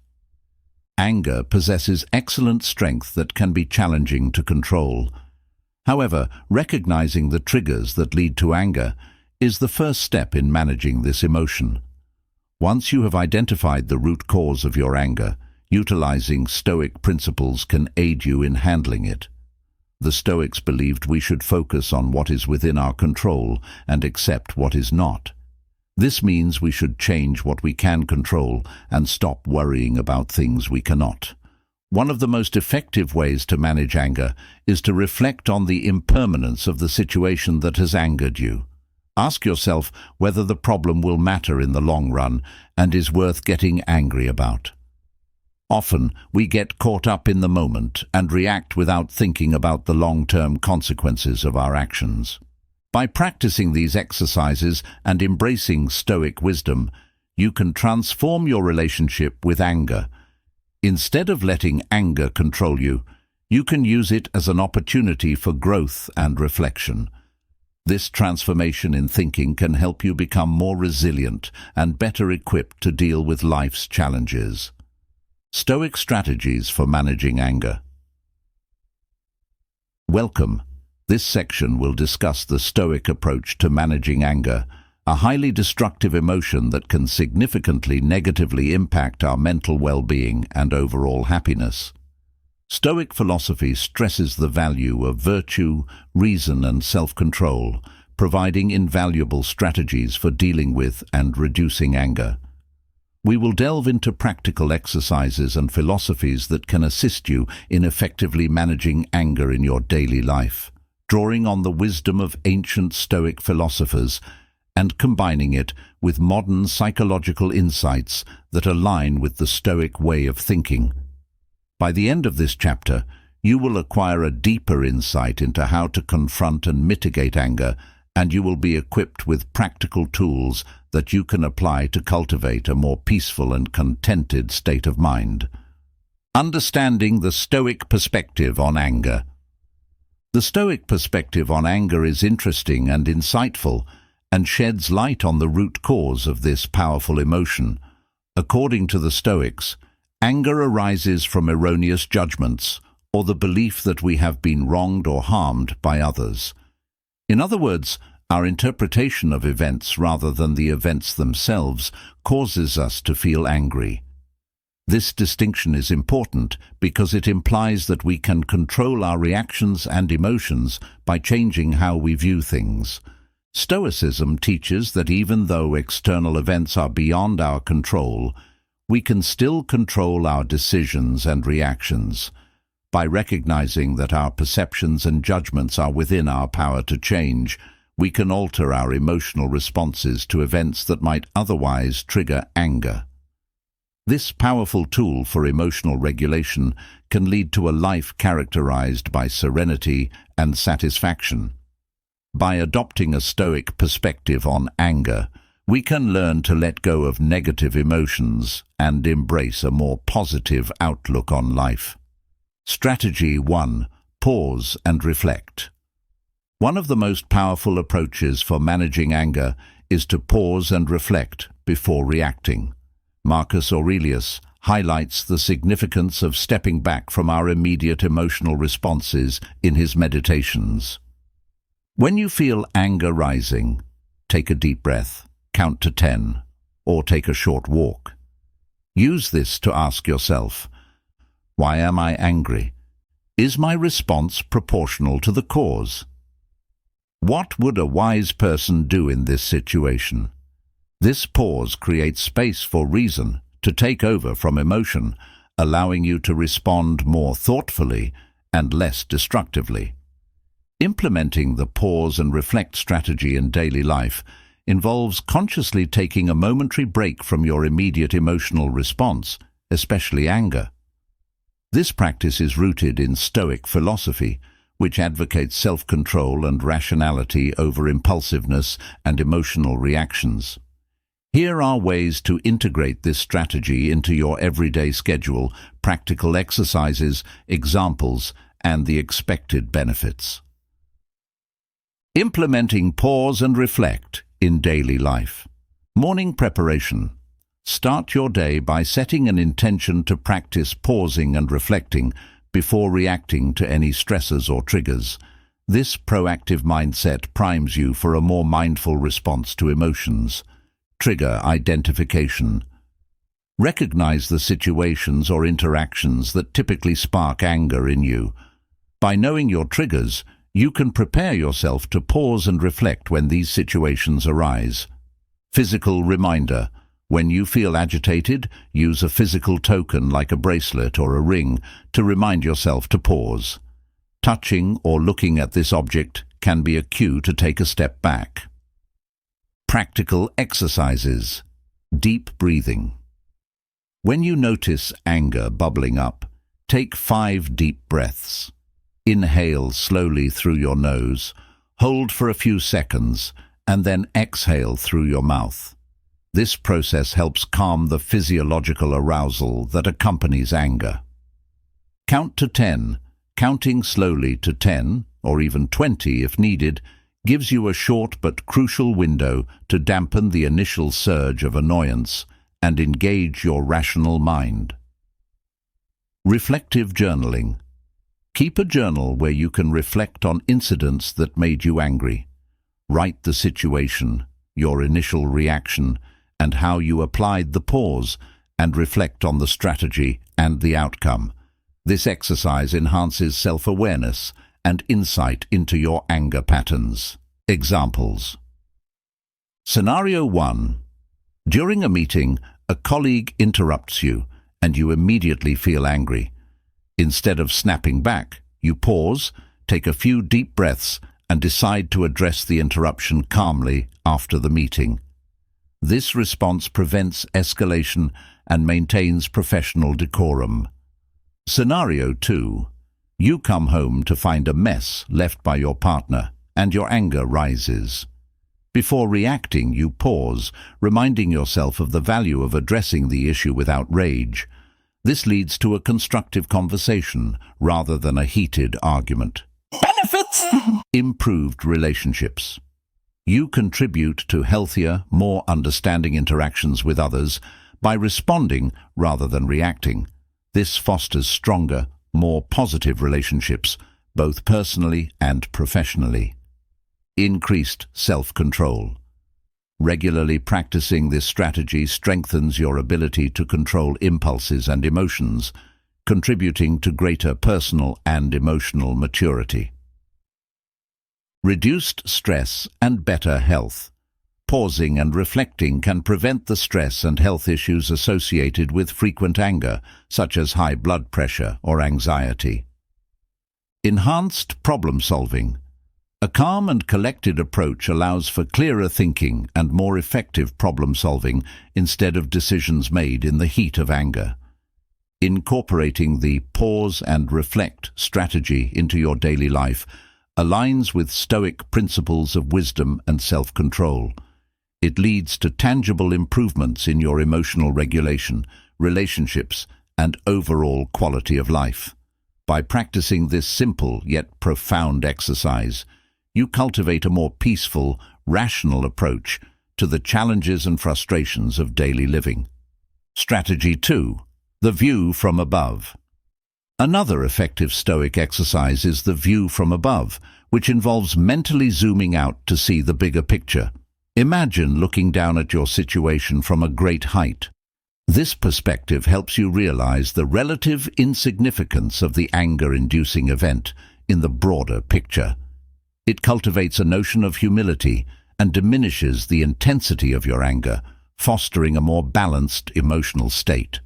Anger possesses excellent strength that can be challenging to control. However, recognizing the triggers that lead to anger is the first step in managing this emotion. Once you have identified the root cause of your anger, utilizing Stoic principles can aid you in handling it. The Stoics believed we should focus on what is within our control and accept what is not. This means we should change what we can control and stop worrying about things we cannot. One of the most effective ways to manage anger is to reflect on the impermanence of the situation that has angered you. Ask yourself whether the problem will matter in the long run and is worth getting angry about. Often, we get caught up in the moment and react without thinking about the long-term consequences of our actions. By practicing these exercises and embracing Stoic wisdom, you can transform your relationship with anger. Instead of letting anger control you, you can use it as an opportunity for growth and reflection. This transformation in thinking can help you become more resilient and better equipped to deal with life's challenges. Stoic strategies for managing anger. Welcome. This section will discuss the Stoic approach to managing anger, a highly destructive emotion that can significantly negatively impact our mental well-being and overall happiness. Stoic philosophy stresses the value of virtue, reason, and self-control, providing invaluable strategies for dealing with and reducing anger. We will delve into practical exercises and philosophies that can assist you in effectively managing anger in your daily life, drawing on the wisdom of ancient Stoic philosophers and combining it with modern psychological insights that align with the Stoic way of thinking. By the end of this chapter, you will acquire a deeper insight into how to confront and mitigate anger, and you will be equipped with practical tools that you can apply to cultivate a more peaceful and contented state of mind. Understanding the Stoic perspective on anger. The Stoic perspective on anger is interesting and insightful, and sheds light on the root cause of this powerful emotion. According to the Stoics, anger arises from erroneous judgments, or the belief that we have been wronged or harmed by others. In other words, our interpretation of events rather than the events themselves causes us to feel angry. This distinction is important because it implies that we can control our reactions and emotions by changing how we view things. Stoicism teaches that even though external events are beyond our control, we can still control our decisions and reactions. By recognizing that our perceptions and judgments are within our power to change, we can alter our emotional responses to events that might otherwise trigger anger. This powerful tool for emotional regulation can lead to a life characterized by serenity and satisfaction. By adopting a Stoic perspective on anger, we can learn to let go of negative emotions and embrace a more positive outlook on life. Strategy 1. Pause and reflect. One of the most powerful approaches for managing anger is to pause and reflect before reacting. Marcus Aurelius highlights the significance of stepping back from our immediate emotional responses in his Meditations. When you feel anger rising, take a deep breath, count to 10, or take a short walk. Use this to ask yourself, why am I angry? Is my response proportional to the cause? What would a wise person do in this situation? This pause creates space for reason to take over from emotion, allowing you to respond more thoughtfully and less destructively. Implementing the pause and reflect strategy in daily life involves consciously taking a momentary break from your immediate emotional response, especially anger. This practice is rooted in Stoic philosophy, which advocates self-control and rationality over impulsiveness and emotional reactions. Here are ways to integrate this strategy into your everyday schedule, practical exercises, examples, and the expected benefits. Implementing pause and reflect in daily life. Morning preparation. Start your day by setting an intention to practice pausing and reflecting before reacting to any stressors or triggers. This proactive mindset primes you for a more mindful response to emotions. Trigger identification. Recognize the situations or interactions that typically spark anger in you. By knowing your triggers, you can prepare yourself to pause and reflect when these situations arise. Physical reminder. When you feel agitated, use a physical token like a bracelet or a ring to remind yourself to pause. Touching or looking at this object can be a cue to take a step back. Practical exercises. Deep breathing. When you notice anger bubbling up, take 5 deep breaths. Inhale slowly through your nose, hold for a few seconds, and then exhale through your mouth. This process helps calm the physiological arousal that accompanies anger. Count to 10. Counting slowly to 10, or even 20 if needed, gives you a short but crucial window to dampen the initial surge of annoyance and engage your rational mind. Reflective journaling. Keep a journal where you can reflect on incidents that made you angry. Write the situation, your initial reaction, and how you applied the pause, and reflect on the strategy and the outcome. This exercise enhances self-awareness and insight into your anger patterns. Examples. Scenario 1. During a meeting, a colleague interrupts you, and you immediately feel angry. Instead of snapping back, you pause, take a few deep breaths, and decide to address the interruption calmly after the meeting. This response prevents escalation and maintains professional decorum. Scenario 2. You come home to find a mess left by your partner, and your anger rises. Before reacting, you pause, reminding yourself of the value of addressing the issue without rage. This leads to a constructive conversation rather than a heated argument. Benefits! Improved relationships. You contribute to healthier, more understanding interactions with others by responding rather than reacting. This fosters stronger, more positive relationships, both personally and professionally. Increased self-control. Regularly practicing this strategy strengthens your ability to control impulses and emotions, contributing to greater personal and emotional maturity. reduced stress and better health. Pausing and reflecting can prevent the stress and health issues associated with frequent anger, such as high blood pressure or anxiety. Enhanced problem solving. A calm and collected approach allows for clearer thinking and more effective problem solving instead of decisions made in the heat of anger. Incorporating the pause and reflect strategy into your daily life aligns with Stoic principles of wisdom and self-control. It leads to tangible improvements in your emotional regulation, relationships, and overall quality of life. By practicing this simple yet profound exercise, you cultivate a more peaceful, rational approach to the challenges and frustrations of daily living. Strategy 2. The view from above. Another effective Stoic exercise is the view from above, which involves mentally zooming out to see the bigger picture. Imagine looking down at your situation from a great height. This perspective helps you realize the relative insignificance of the anger-inducing event in the broader picture. It cultivates a notion of humility and diminishes the intensity of your anger, fostering a more balanced emotional state.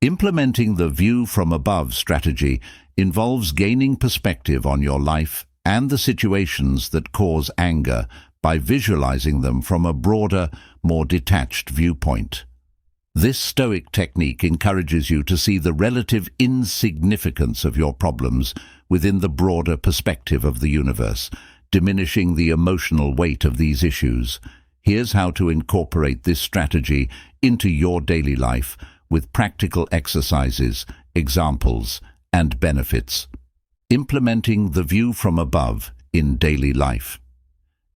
Implementing the view from above strategy involves gaining perspective on your life and the situations that cause anger by visualizing them from a broader, more detached viewpoint. This Stoic technique encourages you to see the relative insignificance of your problems within the broader perspective of the universe, diminishing the emotional weight of these issues. Here's how to incorporate this strategy into your daily life with practical exercises, examples, and benefits. Implementing the view from above in daily life.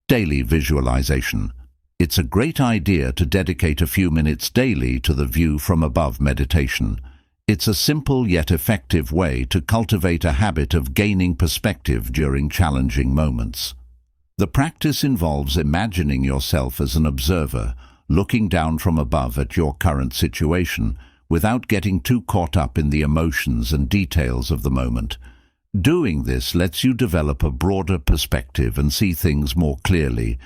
Daily visualization. It's a great idea to dedicate a few minutes daily to the view from above meditation. It's a simple yet effective way to cultivate a habit of gaining perspective during challenging moments. The practice involves imagining yourself as an observer, looking down from above at your current situation, without getting too caught up in the emotions and details of the moment. Doing this lets you develop a broader perspective and see things more clearly,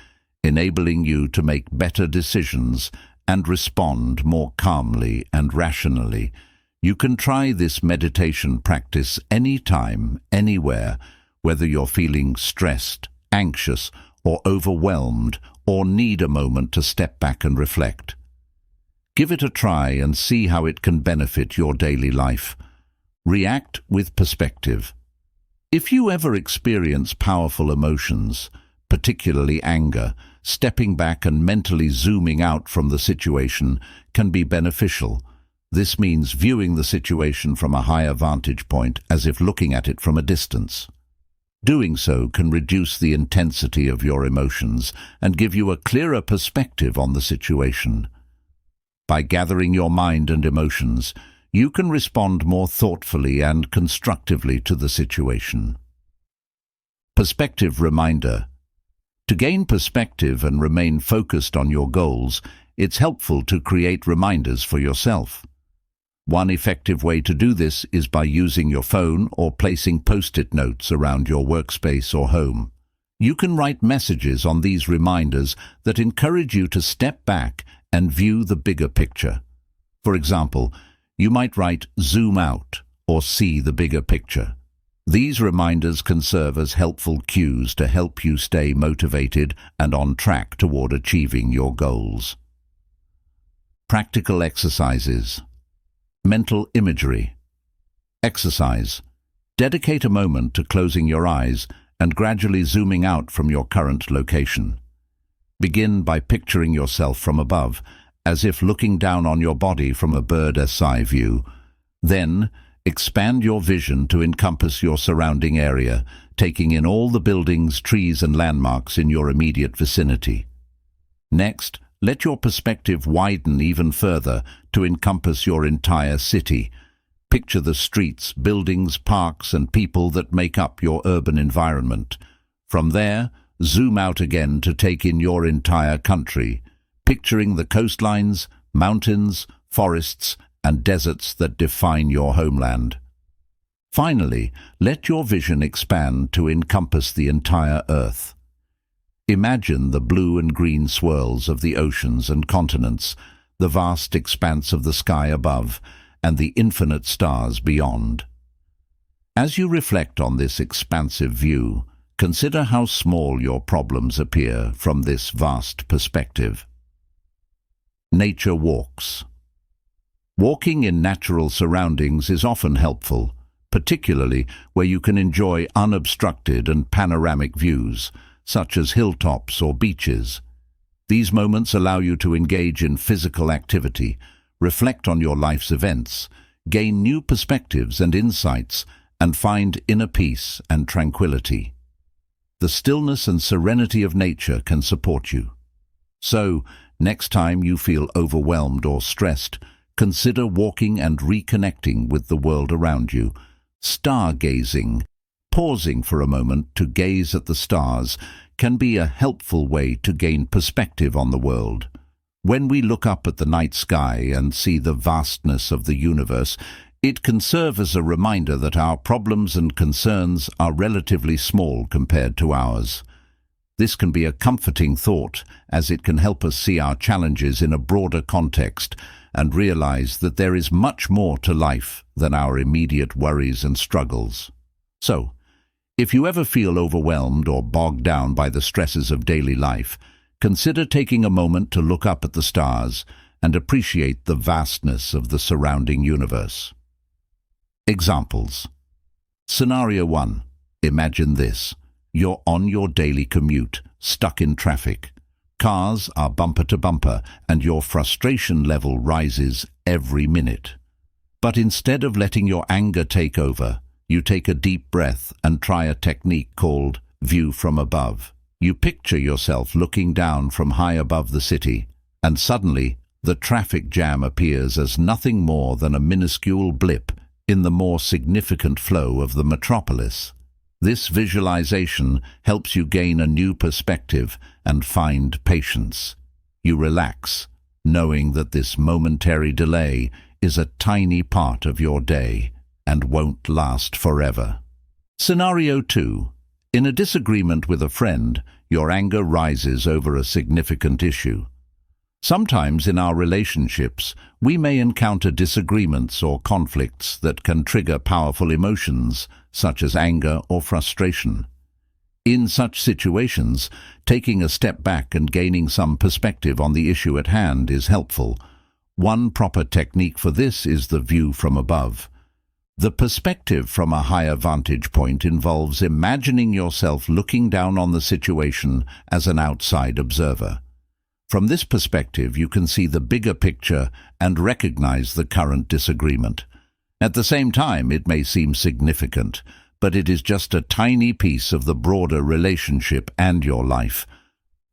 enabling you to make better decisions and respond more calmly and rationally. You can try this meditation practice anytime, anywhere, whether you're feeling stressed, anxious, or overwhelmed, or need a moment to step back and reflect. Give it a try and see how it can benefit your daily life. React with perspective. If you ever experience powerful emotions, particularly anger, stepping back and mentally zooming out from the situation can be beneficial. This means viewing the situation from a higher vantage point, as if looking at it from a distance. Doing so can reduce the intensity of your emotions and give you a clearer perspective on the situation. By gathering your mind and emotions, you can respond more thoughtfully and constructively to the situation. Perspective reminder. To gain perspective and remain focused on your goals, it's helpful to create reminders for yourself. One effective way to do this is by using your phone or placing post-it notes around your workspace or home. You can write messages on these reminders that encourage you to step back and view the bigger picture. For example, you might write "zoom out" or "see the bigger picture." These reminders can serve as helpful cues to help you stay motivated and on track toward achieving your goals. Practical exercises. Mental imagery. Exercise. Dedicate a moment to closing your eyes and gradually zooming out from your current location. Begin by picturing yourself from above, as if looking down on your body from a bird's eye view. Then, expand your vision to encompass your surrounding area, taking in all the buildings, trees, and landmarks in your immediate vicinity. Next, let your perspective widen even further to encompass your entire city. Picture the streets, buildings, parks, and people that make up your urban environment. From there, zoom out again to take in your entire country, picturing the coastlines, mountains, forests, and deserts that define your homeland. Finally, let your vision expand to encompass the entire Earth. Imagine the blue and green swirls of the oceans and continents, the vast expanse of the sky above, and the infinite stars beyond. As you reflect on this expansive view, consider how small your problems appear from this vast perspective. Nature walks. Walking in natural surroundings is often helpful, particularly where you can enjoy unobstructed and panoramic views, such as hilltops or beaches. These moments allow you to engage in physical activity, reflect on your life's events, gain new perspectives and insights, and find inner peace and tranquility. The stillness and serenity of nature can support you. So, next time you feel overwhelmed or stressed, consider walking and reconnecting with the world around you. Stargazing, pausing for a moment to gaze at the stars, can be a helpful way to gain perspective on the world. When we look up at the night sky and see the vastness of the universe, it can serve as a reminder that our problems and concerns are relatively small compared to ours. This can be a comforting thought, as it can help us see our challenges in a broader context and realize that there is much more to life than our immediate worries and struggles. So, if you ever feel overwhelmed or bogged down by the stresses of daily life, consider taking a moment to look up at the stars and appreciate the vastness of the surrounding universe. Examples. Scenario 1. Imagine this. You're on your daily commute, stuck in traffic. Cars are bumper to bumper, and your frustration level rises every minute. But instead of letting your anger take over, you take a deep breath and try a technique called view from above. You picture yourself looking down from high above the city, and suddenly the traffic jam appears as nothing more than a minuscule blip in the more significant flow of the metropolis. This visualization helps you gain a new perspective and find patience. You relax, knowing that this momentary delay is a tiny part of your day and won't last forever. Scenario 2. In a disagreement with a friend, your anger rises over a significant issue. Sometimes in our relationships, we may encounter disagreements or conflicts that can trigger powerful emotions, such as anger or frustration. In such situations, taking a step back and gaining some perspective on the issue at hand is helpful. One proper technique for this is the view from above. The perspective from a higher vantage point involves imagining yourself looking down on the situation as an outside observer. From this perspective, you can see the bigger picture and recognize the current disagreement. At the same time, it may seem significant, but it is just a tiny piece of the broader relationship and your life.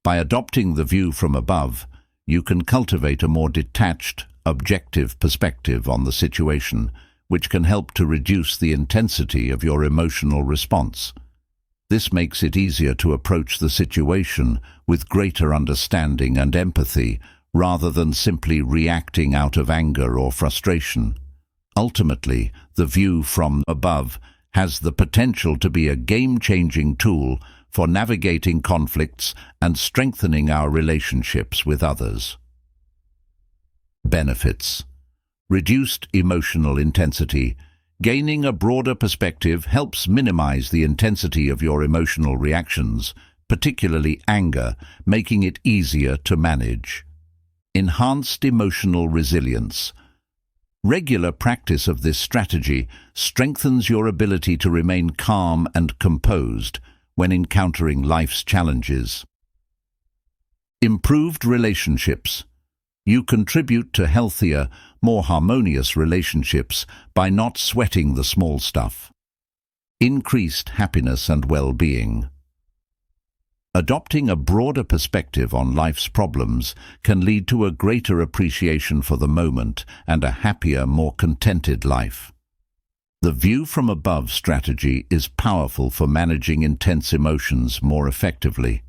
By adopting the view from above, you can cultivate a more detached, objective perspective on the situation, which can help to reduce the intensity of your emotional response. This makes it easier to approach the situation with greater understanding and empathy, rather than simply reacting out of anger or frustration. Ultimately, the view from above has the potential to be a game-changing tool for navigating conflicts and strengthening our relationships with others. Benefits. Reduced emotional intensity. Gaining a broader perspective helps minimize the intensity of your emotional reactions, particularly anger, making it easier to manage. Enhanced emotional resilience. Regular practice of this strategy strengthens your ability to remain calm and composed when encountering life's challenges. Improved relationships. You contribute to healthier, more harmonious relationships by not sweating the small stuff. Increased happiness and well-being. Adopting a broader perspective on life's problems can lead to a greater appreciation for the moment and a happier, more contented life. The view from above strategy is powerful for managing intense emotions more effectively.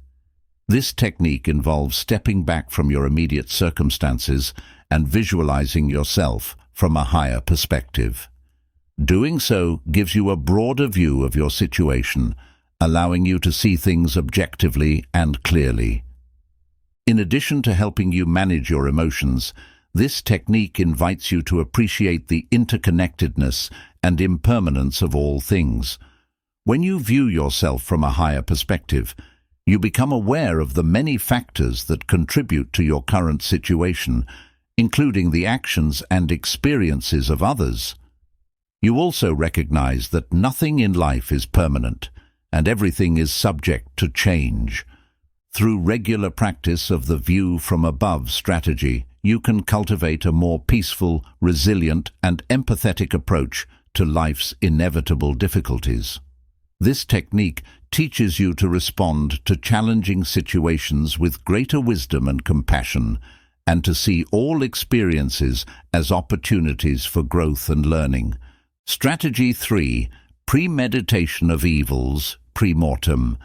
This technique involves stepping back from your immediate circumstances and visualizing yourself from a higher perspective. Doing so gives you a broader view of your situation, allowing you to see things objectively and clearly. In addition to helping you manage your emotions, this technique invites you to appreciate the interconnectedness and impermanence of all things. When you view yourself from a higher perspective, you become aware of the many factors that contribute to your current situation, including the actions and experiences of others. You also recognize that nothing in life is permanent, and everything is subject to change. Through regular practice of the view from above strategy, you can cultivate a more peaceful, resilient, and empathetic approach to life's inevitable difficulties. This technique teaches you to respond to challenging situations with greater wisdom and compassion, and to see all experiences as opportunities for growth and learning. Strategy 3. Premeditation of evils, pre-mortem.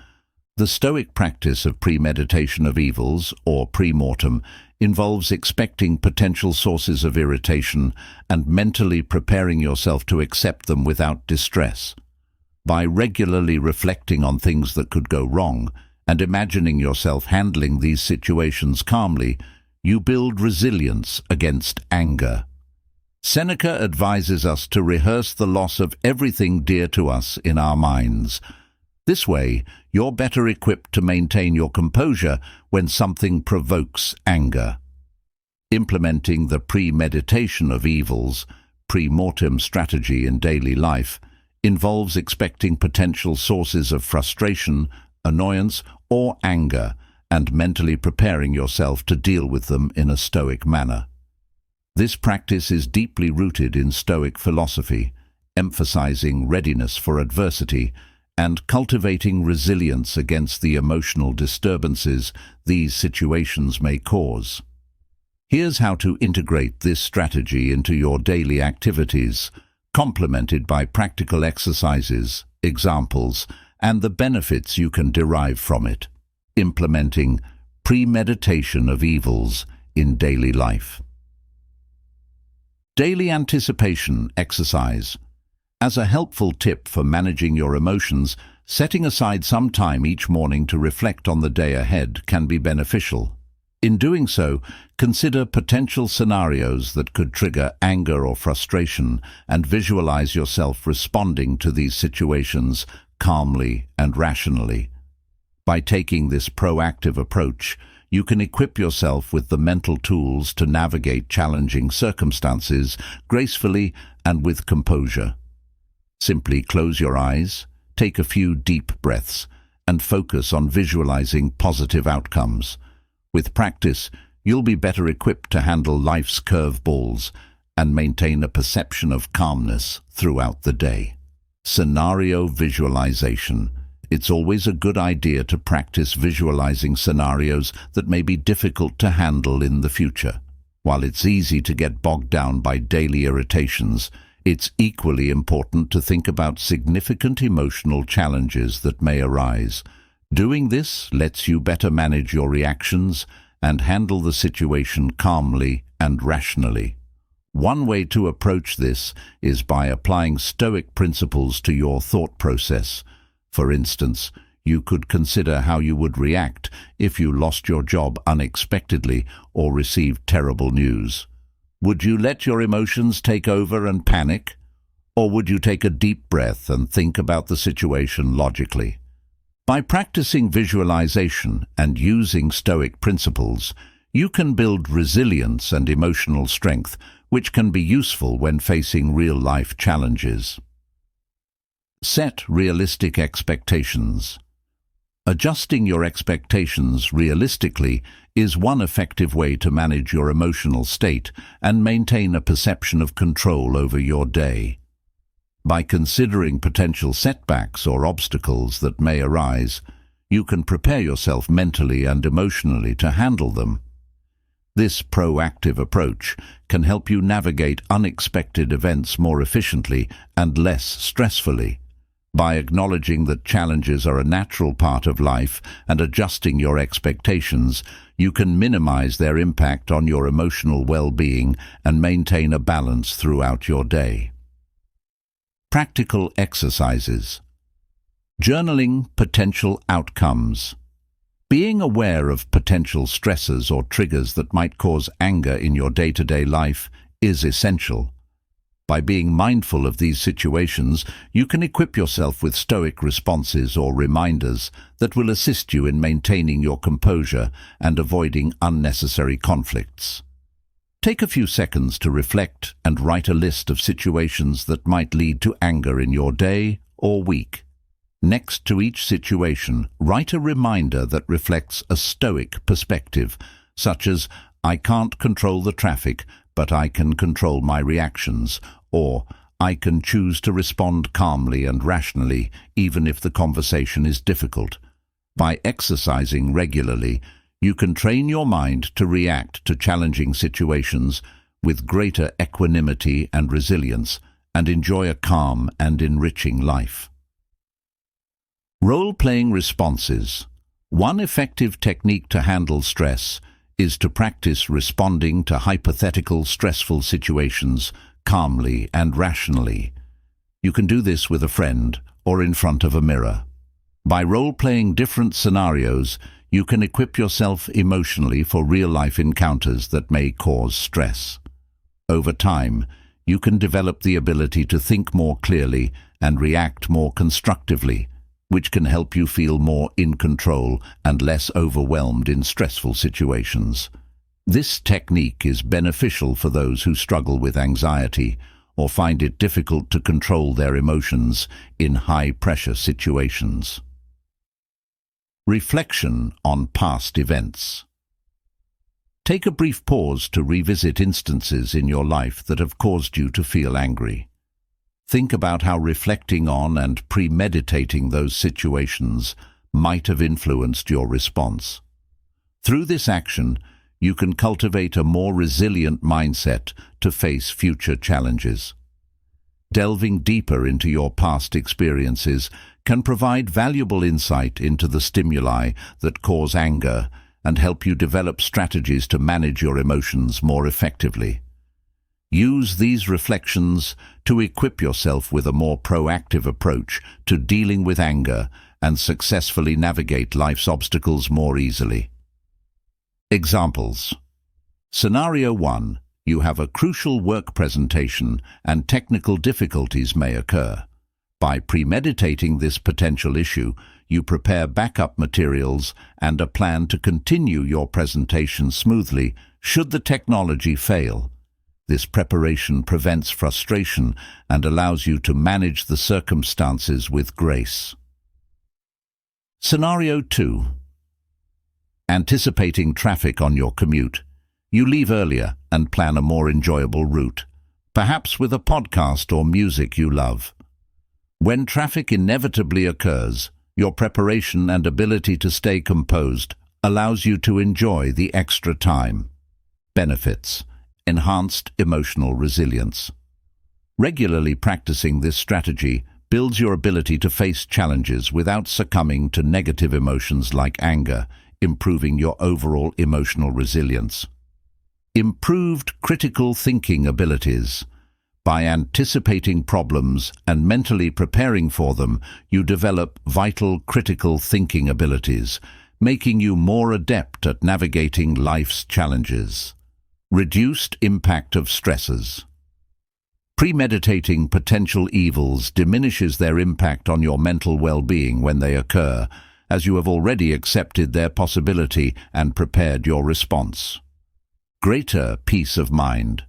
The Stoic practice of premeditation of evils, or pre-mortem, involves expecting potential sources of irritation and mentally preparing yourself to accept them without distress. By regularly reflecting on things that could go wrong and imagining yourself handling these situations calmly, you build resilience against anger. Seneca advises us to rehearse the loss of everything dear to us in our minds. This way, you're better equipped to maintain your composure when something provokes anger. Implementing the premeditation of evils, pre-mortem strategy in daily life, involves expecting potential sources of frustration, annoyance, or anger, and mentally preparing yourself to deal with them in a Stoic manner. This practice is deeply rooted in Stoic philosophy, emphasizing readiness for adversity and cultivating resilience against the emotional disturbances these situations may cause. Here's how to integrate this strategy into your daily activities, complemented by practical exercises, examples, and the benefits you can derive from it. Implementing premeditation of evils in daily life. Daily anticipation exercise. As a helpful tip for managing your emotions, setting aside some time each morning to reflect on the day ahead can be beneficial. In doing so, consider potential scenarios that could trigger anger or frustration and visualize yourself responding to these situations calmly and rationally. By taking this proactive approach, you can equip yourself with the mental tools to navigate challenging circumstances gracefully and with composure. Simply close your eyes, take a few deep breaths, and focus on visualizing positive outcomes. With practice, you'll be better equipped to handle life's curveballs and maintain a perception of calmness throughout the day. Scenario visualization. It's always a good idea to practice visualizing scenarios that may be difficult to handle in the future. While it's easy to get bogged down by daily irritations, it's equally important to think about significant emotional challenges that may arise. Doing this lets you better manage your reactions and handle the situation calmly and rationally. One way to approach this is by applying Stoic principles to your thought process. For instance, you could consider how you would react if you lost your job unexpectedly or received terrible news. Would you let your emotions take over and panic? Or would you take a deep breath and think about the situation logically? By practicing visualization and using Stoic principles, you can build resilience and emotional strength, which can be useful when facing real-life challenges. Set realistic expectations. Adjusting your expectations realistically is one effective way to manage your emotional state and maintain a perception of control over your day. By considering potential setbacks or obstacles that may arise, you can prepare yourself mentally and emotionally to handle them. This proactive approach can help you navigate unexpected events more efficiently and less stressfully. By acknowledging that challenges are a natural part of life and adjusting your expectations, you can minimize their impact on your emotional well-being and maintain a balance throughout your day. Practical exercises. Journaling potential outcomes. Being aware of potential stresses or triggers that might cause anger in your day-to-day life is essential. By being mindful of these situations, you can equip yourself with Stoic responses or reminders that will assist you in maintaining your composure and avoiding unnecessary conflicts. Take a few seconds to reflect and write a list of situations that might lead to anger in your day or week. Next to each situation, write a reminder that reflects a Stoic perspective, such as, "I can't control the traffic, but I can control my reactions," or "I can choose to respond calmly and rationally, even if the conversation is difficult." By exercising regularly, you can train your mind to react to challenging situations with greater equanimity and resilience, and enjoy a calm and enriching life. Role-playing responses. One effective technique to handle stress is to practice responding to hypothetical stressful situations calmly and rationally. You can do this with a friend or in front of a mirror. By role-playing different scenarios, you can equip yourself emotionally for real-life encounters that may cause stress. Over time, you can develop the ability to think more clearly and react more constructively, which can help you feel more in control and less overwhelmed in stressful situations. This technique is beneficial for those who struggle with anxiety or find it difficult to control their emotions in high-pressure situations. Reflection on past events. Take a brief pause to revisit instances in your life that have caused you to feel angry. Think about how reflecting on and premeditating those situations might have influenced your response. Through this action, you can cultivate a more resilient mindset to face future challenges. Delving deeper into your past experiences can provide valuable insight into the stimuli that cause anger and help you develop strategies to manage your emotions more effectively. Use these reflections to equip yourself with a more proactive approach to dealing with anger and successfully navigate life's obstacles more easily. Examples. Scenario 1. You have a crucial work presentation and technical difficulties may occur. By premeditating this potential issue, you prepare backup materials and a plan to continue your presentation smoothly should the technology fail. This preparation prevents frustration and allows you to manage the circumstances with grace. Scenario 2. Anticipating traffic on your commute. You leave earlier and plan a more enjoyable route, perhaps with a podcast or music you love. When traffic inevitably occurs, your preparation and ability to stay composed allows you to enjoy the extra time. Benefits. Enhanced emotional resilience. Regularly practicing this strategy builds your ability to face challenges without succumbing to negative emotions like anger, improving your overall emotional resilience. Improved critical thinking abilities. By anticipating problems and mentally preparing for them, you develop vital critical thinking abilities, making you more adept at navigating life's challenges. Reduced impact of stresses. Premeditating potential evils diminishes their impact on your mental well-being when they occur, as you have already accepted their possibility and prepared your response. Greater peace of mind.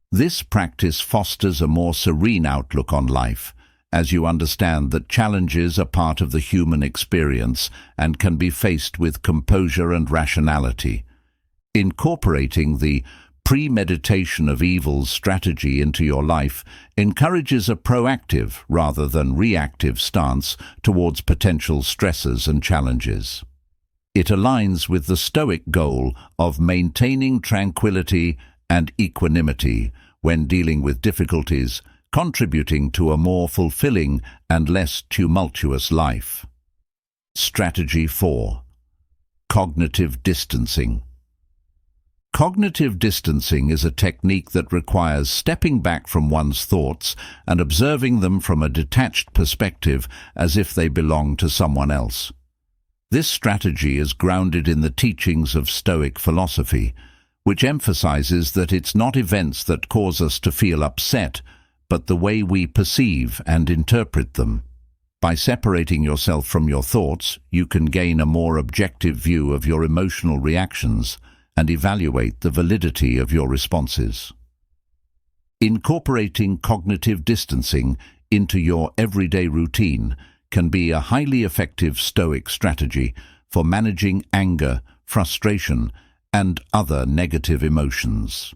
This practice fosters a more serene outlook on life, as you understand that challenges are part of the human experience and can be faced with composure and rationality. Incorporating the premeditation of evils strategy into your life encourages a proactive rather than reactive stance towards potential stresses and challenges. It aligns with the Stoic goal of maintaining tranquility and equanimity when dealing with difficulties, contributing to a more fulfilling and less tumultuous life. Strategy 4. Cognitive distancing. Cognitive distancing is a technique that requires stepping back from one's thoughts and observing them from a detached perspective as if they belong to someone else. This strategy is grounded in the teachings of Stoic philosophy, which emphasizes that it's not events that cause us to feel upset, but the way we perceive and interpret them. By separating yourself from your thoughts, you can gain a more objective view of your emotional reactions and evaluate the validity of your responses. Incorporating cognitive distancing into your everyday routine can be a highly effective Stoic strategy for managing anger, frustration, and other negative emotions.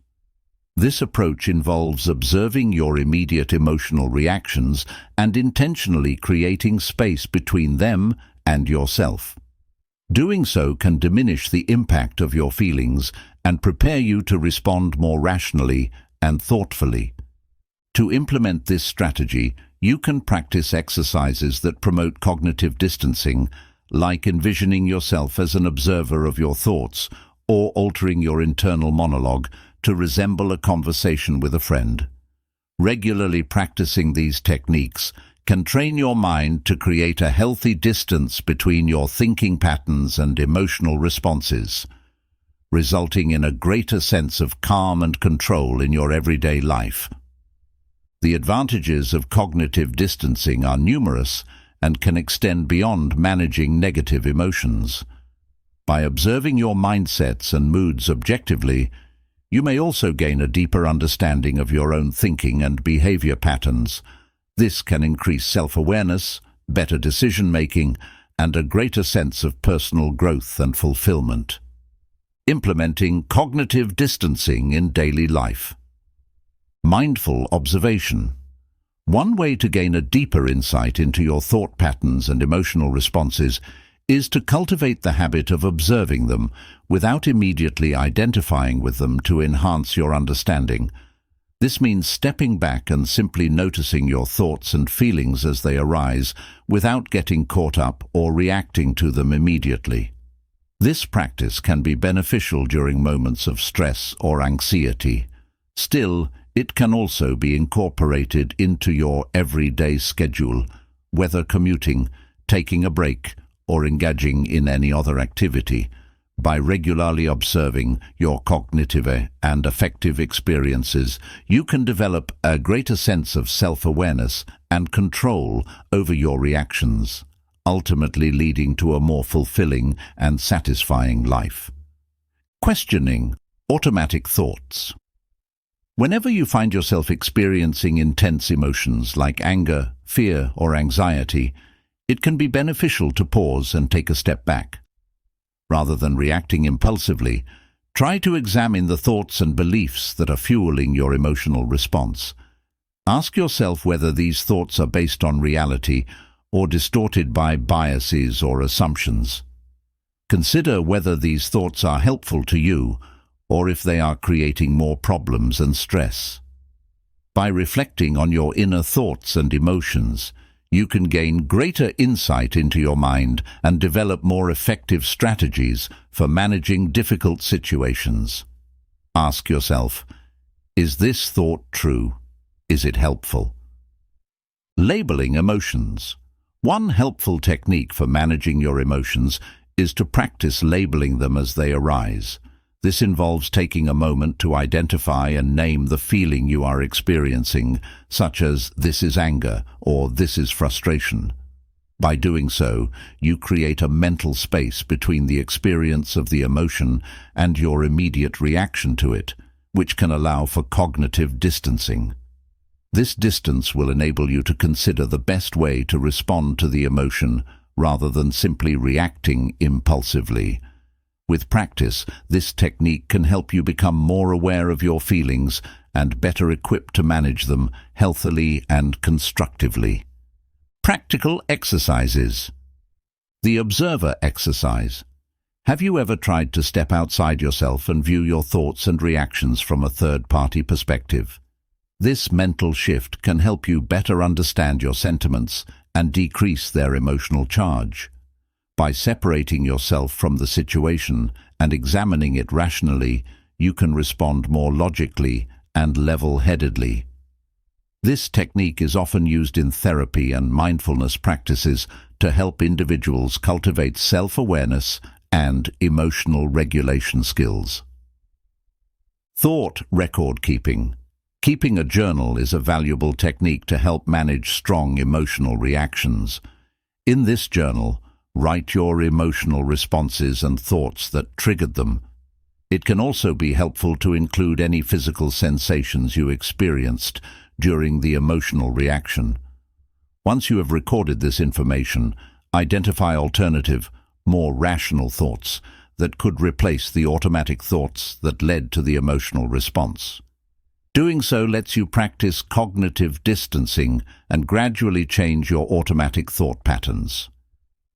This approach involves observing your immediate emotional reactions and intentionally creating space between them and yourself. Doing so can diminish the impact of your feelings and prepare you to respond more rationally and thoughtfully. To implement this strategy, you can practice exercises that promote cognitive distancing, like envisioning yourself as an observer of your thoughts or altering your internal monologue to resemble a conversation with a friend. Regularly practicing these techniques can train your mind to create a healthy distance between your thinking patterns and emotional responses, resulting in a greater sense of calm and control in your everyday life. The advantages of cognitive distancing are numerous and can extend beyond managing negative emotions. By observing your mindsets and moods objectively, you may also gain a deeper understanding of your own thinking and behavior patterns. This can increase self-awareness, better decision-making, and a greater sense of personal growth and fulfillment. Implementing cognitive distancing in daily life. Mindful observation. One way to gain a deeper insight into your thought patterns and emotional responses is to cultivate the habit of observing them without immediately identifying with them to enhance your understanding. This means stepping back and simply noticing your thoughts and feelings as they arise without getting caught up or reacting to them immediately. This practice can be beneficial during moments of stress or anxiety. Still, it can also be incorporated into your everyday schedule, whether commuting, taking a break, or engaging in any other activity. By regularly observing your cognitive and affective experiences, you can develop a greater sense of self-awareness and control over your reactions, ultimately leading to a more fulfilling and satisfying life. Questioning automatic thoughts. Whenever you find yourself experiencing intense emotions like anger, fear, or anxiety, it can be beneficial to pause and take a step back. Rather than reacting impulsively, try to examine the thoughts and beliefs that are fueling your emotional response. Ask yourself whether these thoughts are based on reality or distorted by biases or assumptions. Consider whether these thoughts are helpful to you or if they are creating more problems and stress. By reflecting on your inner thoughts and emotions, you can gain greater insight into your mind and develop more effective strategies for managing difficult situations. Ask yourself, is this thought true? Is it helpful? Labeling emotions. One helpful technique for managing your emotions is to practice labeling them as they arise. This involves taking a moment to identify and name the feeling you are experiencing, such as "this is anger" or "this is frustration." By doing so, you create a mental space between the experience of the emotion and your immediate reaction to it, which can allow for cognitive distancing. This distance will enable you to consider the best way to respond to the emotion rather than simply reacting impulsively. With practice, this technique can help you become more aware of your feelings and better equipped to manage them healthily and constructively. Practical exercises. The observer exercise. Have you ever tried to step outside yourself and view your thoughts and reactions from a third-party perspective? This mental shift can help you better understand your sentiments and decrease their emotional charge. By separating yourself from the situation and examining it rationally, you can respond more logically and level-headedly. This technique is often used in therapy and mindfulness practices to help individuals cultivate self-awareness and emotional regulation skills. Thought record keeping. Keeping a journal is a valuable technique to help manage strong emotional reactions. In this journal, write your emotional responses and thoughts that triggered them. It can also be helpful to include any physical sensations you experienced during the emotional reaction. Once you have recorded this information, identify alternative, more rational thoughts that could replace the automatic thoughts that led to the emotional response. Doing so lets you practice cognitive distancing and gradually change your automatic thought patterns.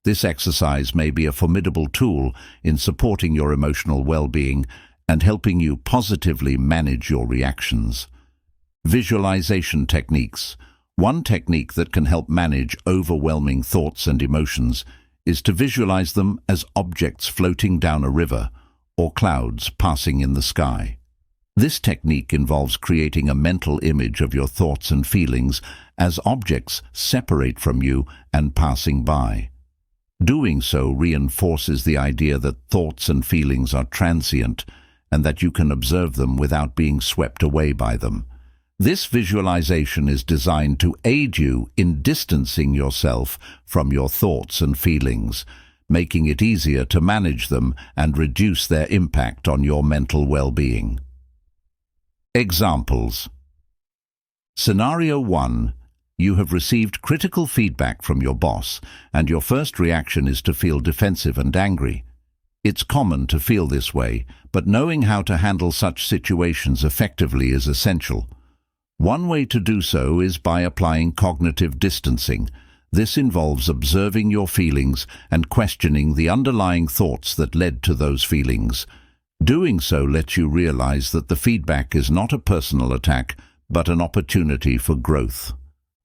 This exercise may be a formidable tool in supporting your emotional well-being and helping you positively manage your reactions. Visualization techniques. One technique that can help manage overwhelming thoughts and emotions is to visualize them as objects floating down a river or clouds passing in the sky. This technique involves creating a mental image of your thoughts and feelings as objects separate from you and passing by. Doing so reinforces the idea that thoughts and feelings are transient and that you can observe them without being swept away by them. This visualization is designed to aid you in distancing yourself from your thoughts and feelings, making it easier to manage them and reduce their impact on your mental well-being. Examples. Scenario 1. You have received critical feedback from your boss, and your first reaction is to feel defensive and angry. It's common to feel this way, but knowing how to handle such situations effectively is essential. One way to do so is by applying cognitive distancing. This involves observing your feelings and questioning the underlying thoughts that led to those feelings. Doing so lets you realize that the feedback is not a personal attack, but an opportunity for growth.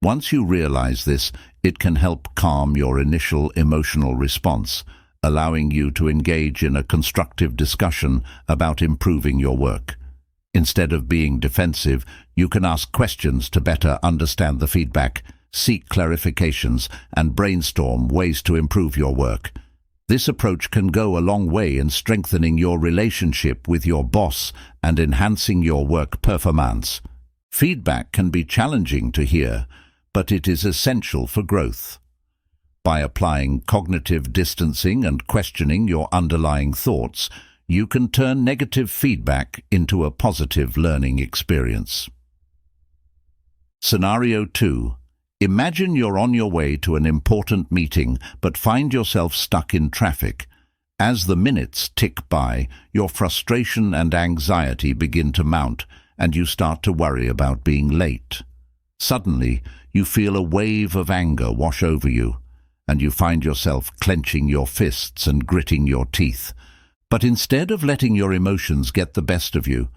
Once you realize this, it can help calm your initial emotional response, allowing you to engage in a constructive discussion about improving your work. Instead of being defensive, you can ask questions to better understand the feedback, seek clarifications, and brainstorm ways to improve your work. This approach can go a long way in strengthening your relationship with your boss and enhancing your work performance. Feedback can be challenging to hear, but it is essential for growth. By applying cognitive distancing and questioning your underlying thoughts, you can turn negative feedback into a positive learning experience. Scenario 2. Imagine you're on your way to an important meeting but find yourself stuck in traffic. As the minutes tick by, your frustration and anxiety begin to mount, and you start to worry about being late. Suddenly, you feel a wave of anger wash over you, and you find yourself clenching your fists and gritting your teeth. But instead of letting your emotions get the best of you,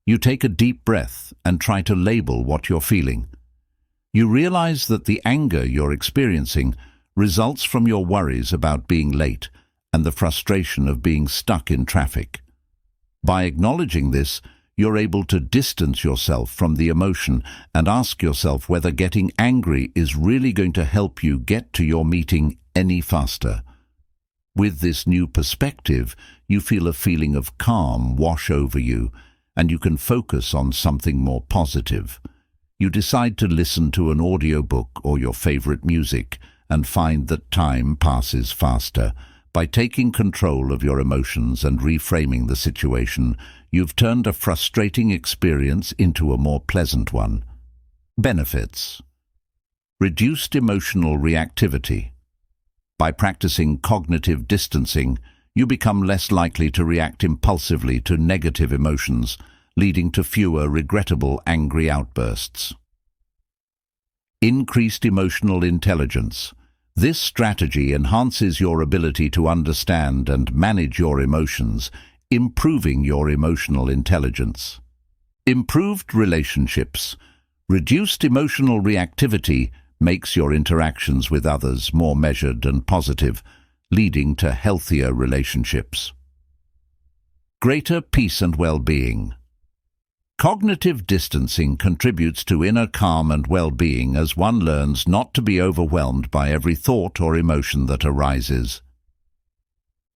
you take a deep breath and try to label what you're feeling. You realize that the anger you're experiencing results from your worries about being late and the frustration of being stuck in traffic. By acknowledging this, you're able to distance yourself from the emotion and ask yourself whether getting angry is really going to help you get to your meeting any faster. With this new perspective, you feel a feeling of calm wash over you, and you can focus on something more positive. You decide to listen to an audiobook or your favorite music and find that time passes faster. By taking control of your emotions and reframing the situation, you've turned a frustrating experience into a more pleasant one. Benefits. Reduced emotional reactivity. By practicing cognitive distancing, you become less likely to react impulsively to negative emotions, leading to fewer regrettable angry outbursts. Increased emotional intelligence. This strategy enhances your ability to understand and manage your emotions, improving your emotional intelligence. Improved relationships. Reduced emotional reactivity makes your interactions with others more measured and positive, leading to healthier relationships. Greater peace and well-being. Cognitive distancing contributes to inner calm and well-being as one learns not to be overwhelmed by every thought or emotion that arises.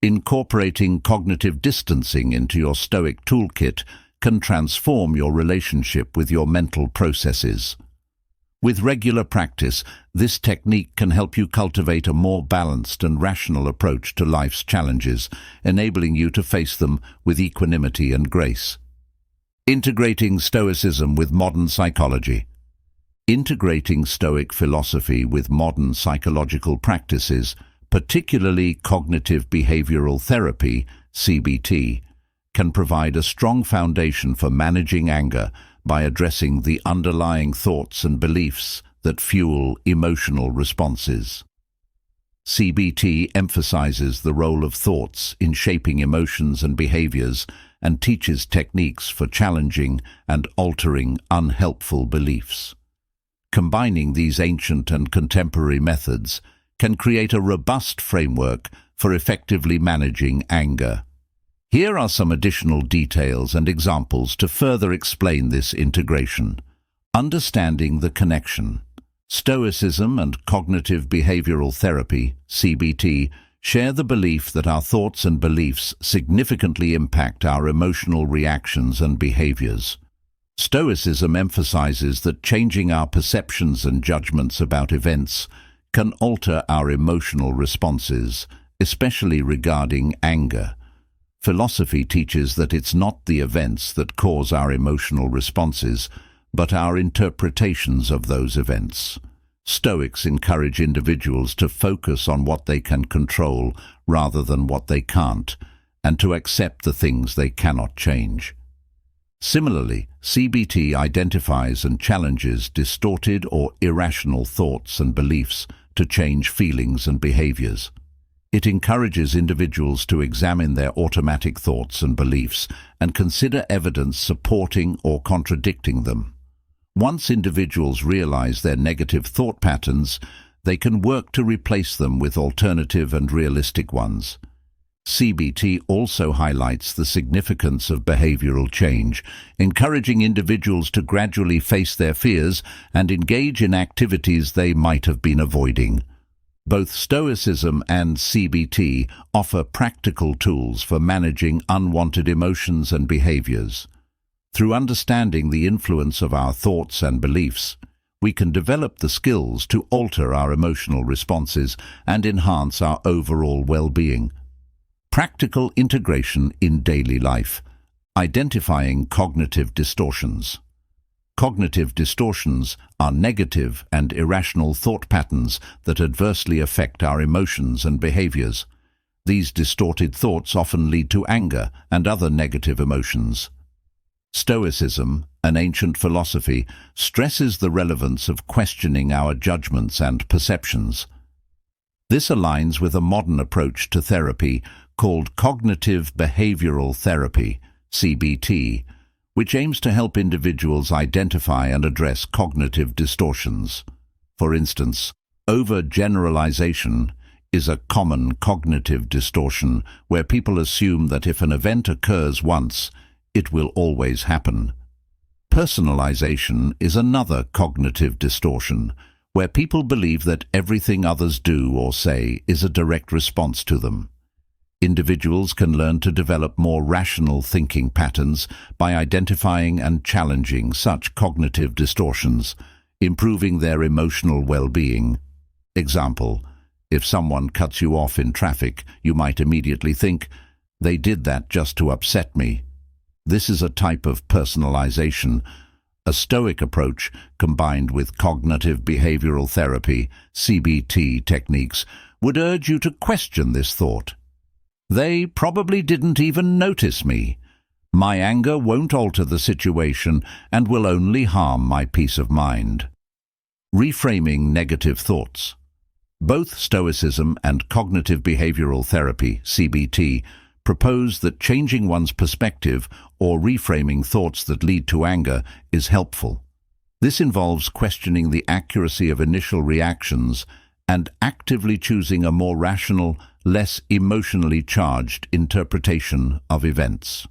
Incorporating cognitive distancing into your Stoic toolkit can transform your relationship with your mental processes. With regular practice, this technique can help you cultivate a more balanced and rational approach to life's challenges, enabling you to face them with equanimity and grace. Integrating Stoicism with modern psychology. Integrating Stoic philosophy with modern psychological practices, particularly cognitive behavioral therapy, CBT, can provide a strong foundation for managing anger by addressing the underlying thoughts and beliefs that fuel emotional responses. CBT emphasizes the role of thoughts in shaping emotions and behaviors and teaches techniques for challenging and altering unhelpful beliefs. Combining these ancient and contemporary methods can create a robust framework for effectively managing anger. Here are some additional details and examples to further explain this integration. Understanding the connection. Stoicism and cognitive behavioral therapy, CBT, share the belief that our thoughts and beliefs significantly impact our emotional reactions and behaviors. Stoicism emphasizes that changing our perceptions and judgments about events can alter our emotional responses, especially regarding anger. Philosophy teaches that it's not the events that cause our emotional responses, but our interpretations of those events. Stoics encourage individuals to focus on what they can control rather than what they can't, and to accept the things they cannot change. Similarly, CBT identifies and challenges distorted or irrational thoughts and beliefs to change feelings and behaviors. It encourages individuals to examine their automatic thoughts and beliefs and consider evidence supporting or contradicting them. Once individuals realize their negative thought patterns, they can work to replace them with alternative and realistic ones. CBT also highlights the significance of behavioral change, encouraging individuals to gradually face their fears and engage in activities they might have been avoiding. Both Stoicism and CBT offer practical tools for managing unwanted emotions and behaviors. Through understanding the influence of our thoughts and beliefs, we can develop the skills to alter our emotional responses and enhance our overall well-being. Practical integration in daily life. Identifying cognitive distortions. Cognitive distortions are negative and irrational thought patterns that adversely affect our emotions and behaviors. These distorted thoughts often lead to anger and other negative emotions. Stoicism, an ancient philosophy, stresses the relevance of questioning our judgments and perceptions. This aligns with a modern approach to therapy called cognitive behavioral therapy, CBT, which aims to help individuals identify and address cognitive distortions. For instance, overgeneralization is a common cognitive distortion where people assume that if an event occurs once, it will always happen. Personalization is another cognitive distortion, where people believe that everything others do or say is a direct response to them. Individuals can learn to develop more rational thinking patterns by identifying and challenging such cognitive distortions, improving their emotional well-being. Example: if someone cuts you off in traffic, you might immediately think, "They did that just to upset me." This is a type of personalization. A Stoic approach, combined with cognitive behavioral therapy, CBT techniques, would urge you to question this thought. They probably didn't even notice me. My anger won't alter the situation and will only harm my peace of mind. Reframing negative thoughts. Both Stoicism and cognitive behavioral therapy, CBT, propose that changing one's perspective or reframing thoughts that lead to anger is helpful. This involves questioning the accuracy of initial reactions and actively choosing a more rational, less emotionally charged interpretation of events.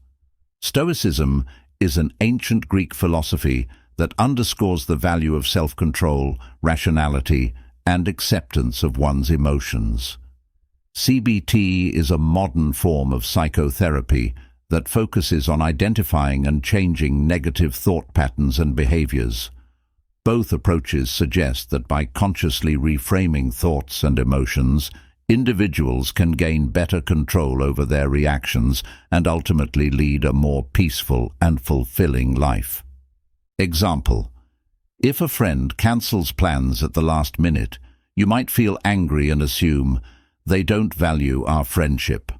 Stoicism is an ancient Greek philosophy that underscores the value of self-control, rationality, and acceptance of one's emotions. CBT is a modern form of psychotherapy that focuses on identifying and changing negative thought patterns and behaviors. Both approaches suggest that by consciously reframing thoughts and emotions, individuals can gain better control over their reactions and ultimately lead a more peaceful and fulfilling life. Example: if a friend cancels plans at the last minute, you might feel angry and assume they don't value our friendship.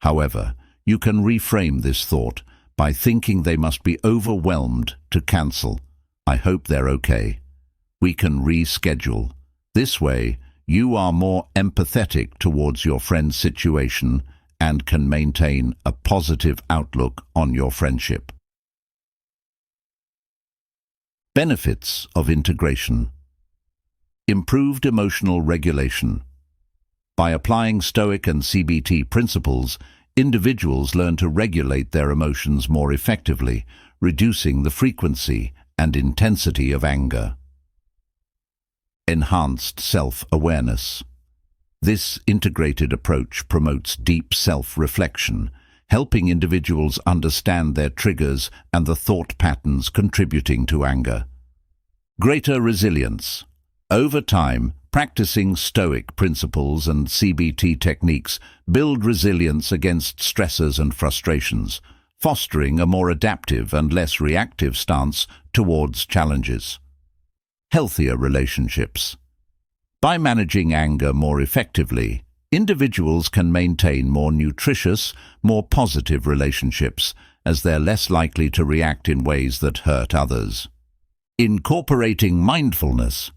However, you can reframe this thought by thinking they must be overwhelmed to cancel. I hope they're okay. We can reschedule. This way, you are more empathetic towards your friend's situation and can maintain a positive outlook on your friendship. Benefits of integration. Improved emotional regulation. By applying Stoic and CBT principles, individuals learn to regulate their emotions more effectively, reducing the frequency and intensity of anger. Enhanced self-awareness. This integrated approach promotes deep self-reflection, helping individuals understand their triggers and the thought patterns contributing to anger. Greater resilience. Over time, practicing Stoic principles and CBT techniques build resilience against stressors and frustrations, fostering a more adaptive and less reactive stance towards challenges. Healthier relationships. By managing anger more effectively, individuals can maintain more nutritious, more positive relationships, as they're less likely to react in ways that hurt others. Incorporating mindfulness.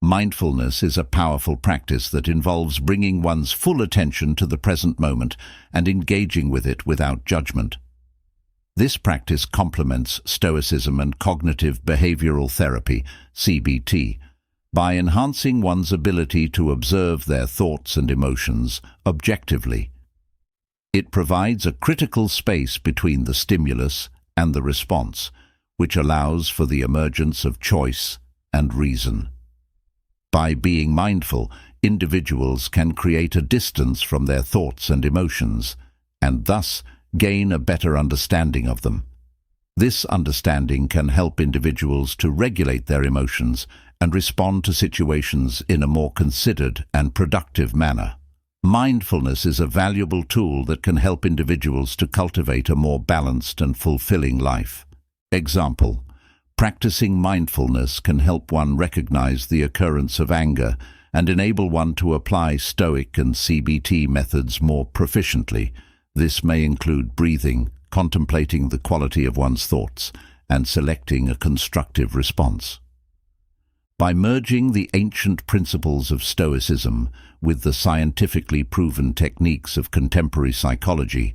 Mindfulness is a powerful practice that involves bringing one's full attention to the present moment and engaging with it without judgment. This practice complements Stoicism and cognitive behavioral therapy, CBT, by enhancing one's ability to observe their thoughts and emotions objectively. It provides a critical space between the stimulus and the response, which allows for the emergence of choice and reason. By being mindful, individuals can create a distance from their thoughts and emotions, and thus gain a better understanding of them. This understanding can help individuals to regulate their emotions and respond to situations in a more considered and productive manner. Mindfulness is a valuable tool that can help individuals to cultivate a more balanced and fulfilling life. Example: practicing mindfulness can help one recognize the occurrence of anger and enable one to apply Stoic and CBT methods more proficiently. This may include breathing, contemplating the quality of one's thoughts, and selecting a constructive response. By merging the ancient principles of Stoicism with the scientifically proven techniques of contemporary psychology,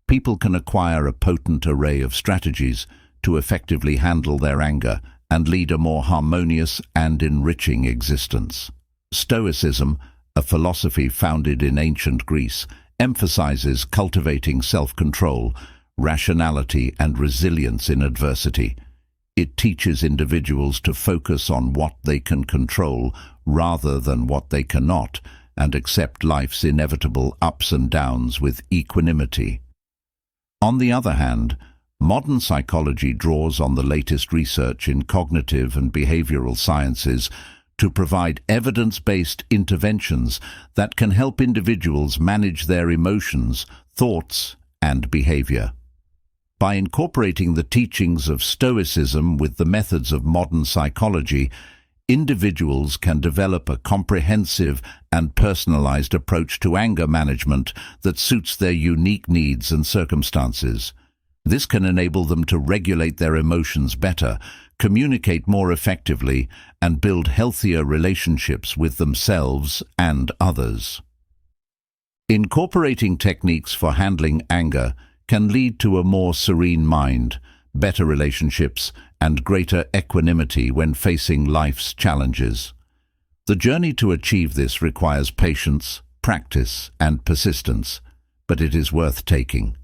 people can acquire a potent array of strategies to effectively handle their anger and lead a more harmonious and enriching existence. Stoicism, a philosophy founded in ancient Greece, emphasizes cultivating self-control, rationality, and resilience in adversity. It teaches individuals to focus on what they can control rather than what they cannot, and accept life's inevitable ups and downs with equanimity. On the other hand, modern psychology draws on the latest research in cognitive and behavioral sciences to provide evidence-based interventions that can help individuals manage their emotions, thoughts, and behavior. By incorporating the teachings of Stoicism with the methods of modern psychology, individuals can develop a comprehensive and personalized approach to anger management that suits their unique needs and circumstances. This can enable them to regulate their emotions better, communicate more effectively, and build healthier relationships with themselves and others. Incorporating techniques for handling anger can lead to a more serene mind, better relationships, and greater equanimity when facing life's challenges. The journey to achieve this requires patience, practice, and persistence, but it is worth taking.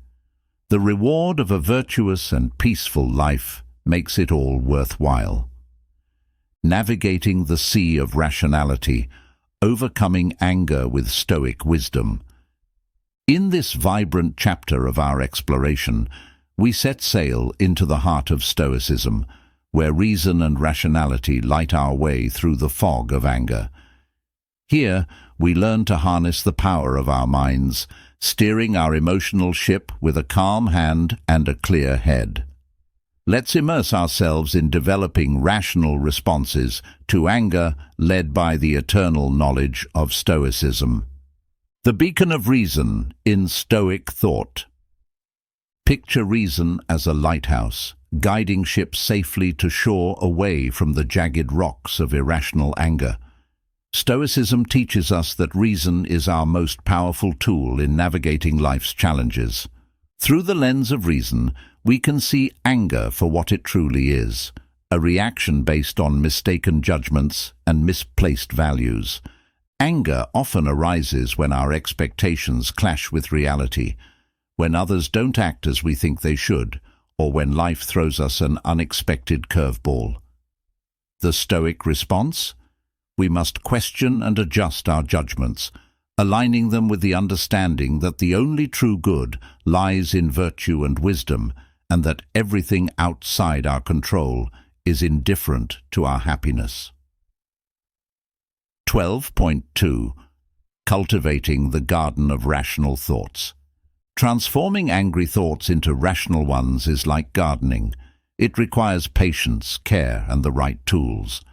The reward of a virtuous and peaceful life makes it all worthwhile. Navigating the sea of rationality, overcoming anger with Stoic wisdom. In this vibrant chapter of our exploration, we set sail into the heart of Stoicism, where reason and rationality light our way through the fog of anger. Here, we learn to harness the power of our minds, steering our emotional ship with a calm hand and a clear head. Let's immerse ourselves in developing rational responses to anger led by the eternal knowledge of Stoicism. The beacon of reason in Stoic thought. Picture reason as a lighthouse, guiding ships safely to shore away from the jagged rocks of irrational anger. Stoicism teaches us that reason is our most powerful tool in navigating life's challenges. Through the lens of reason, we can see anger for what it truly is, a reaction based on mistaken judgments and misplaced values. Anger often arises when our expectations clash with reality, when others don't act as we think they should, or when life throws us an unexpected curveball. The Stoic response? We must question and adjust our judgments, aligning them with the understanding that the only true good lies in virtue and wisdom, and that everything outside our control is indifferent to our happiness. 12.2. Cultivating the garden of rational thoughts. Transforming angry thoughts into rational ones is like gardening. It requires patience, care, and the right tools.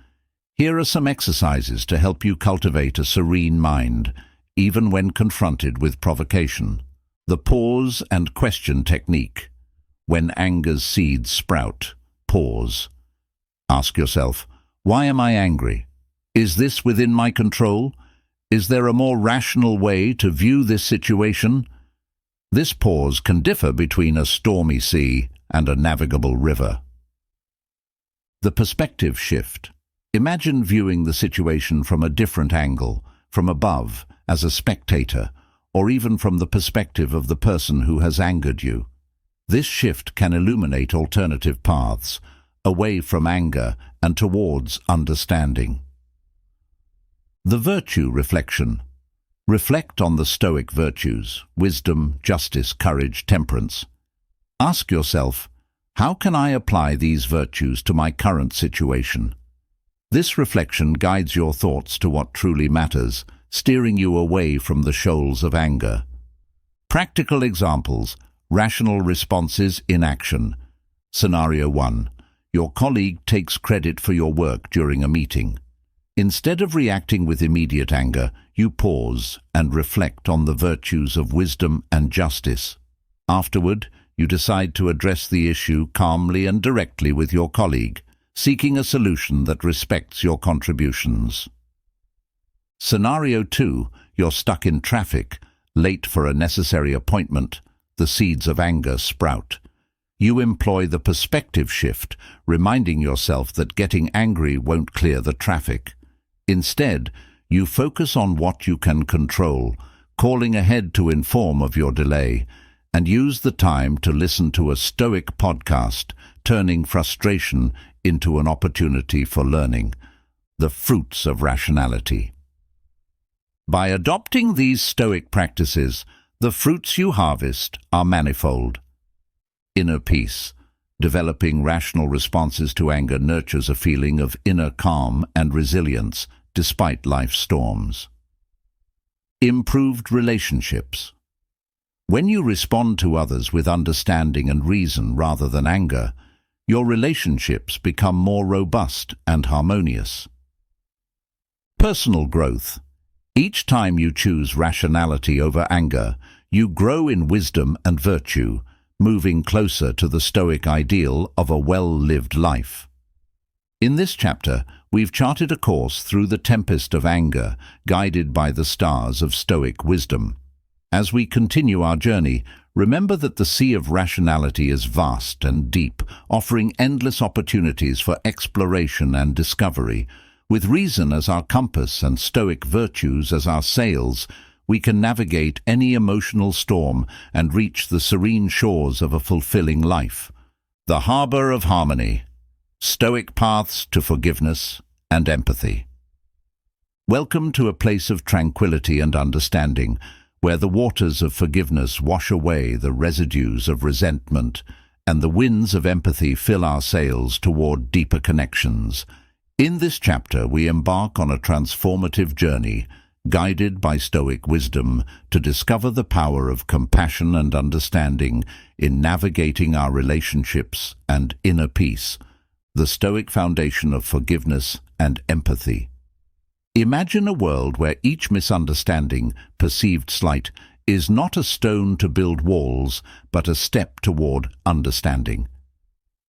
Here are some exercises to help you cultivate a serene mind, even when confronted with provocation. The pause and question technique. When anger's seeds sprout, pause. Ask yourself, why am I angry? Is this within my control? Is there a more rational way to view this situation? This pause can differ between a stormy sea and a navigable river. The perspective shift. Imagine viewing the situation from a different angle, from above, as a spectator, or even from the perspective of the person who has angered you. This shift can illuminate alternative paths, away from anger and towards understanding. The virtue reflection. Reflect on the Stoic virtues, wisdom, justice, courage, temperance. Ask yourself, how can I apply these virtues to my current situation? This reflection guides your thoughts to what truly matters, steering you away from the shoals of anger. Practical examples, rational responses in action. Scenario 1. Your colleague takes credit for your work during a meeting. Instead of reacting with immediate anger, you pause and reflect on the virtues of wisdom and justice. Afterward, you decide to address the issue calmly and directly with your colleague, seeking a solution that respects your contributions. Scenario 2. You're stuck in traffic, late for a necessary appointment. The seeds of anger sprout. You employ the perspective shift, reminding yourself that getting angry won't clear the traffic. Instead, you focus on what you can control, calling ahead to inform of your delay, and use the time to listen to a Stoic podcast, turning frustration into an opportunity for learning. The fruits of rationality. By adopting these Stoic practices, the fruits you harvest are manifold. Inner peace. Developing rational responses to anger nurtures a feeling of inner calm and resilience despite life's storms. Improved relationships. When you respond to others with understanding and reason rather than anger, your relationships become more robust and harmonious. Personal growth. Each time you choose rationality over anger, you grow in wisdom and virtue, moving closer to the Stoic ideal of a well-lived life. In this chapter, we've charted a course through the tempest of anger, guided by the stars of Stoic wisdom. As we continue our journey, remember that the sea of rationality is vast and deep, offering endless opportunities for exploration and discovery. With reason as our compass and Stoic virtues as our sails, we can navigate any emotional storm and reach the serene shores of a fulfilling life. The Harbor of Harmony: Stoic Paths to Forgiveness and Empathy. Welcome to a place of tranquility and understanding, where the waters of forgiveness wash away the residues of resentment and the winds of empathy fill our sails toward deeper connections. In this chapter, we embark on a transformative journey, guided by Stoic wisdom, to discover the power of compassion and understanding in navigating our relationships and inner peace, the Stoic foundation of forgiveness and empathy. Imagine a world where each misunderstanding, perceived slight, is not a stone to build walls, but a step toward understanding.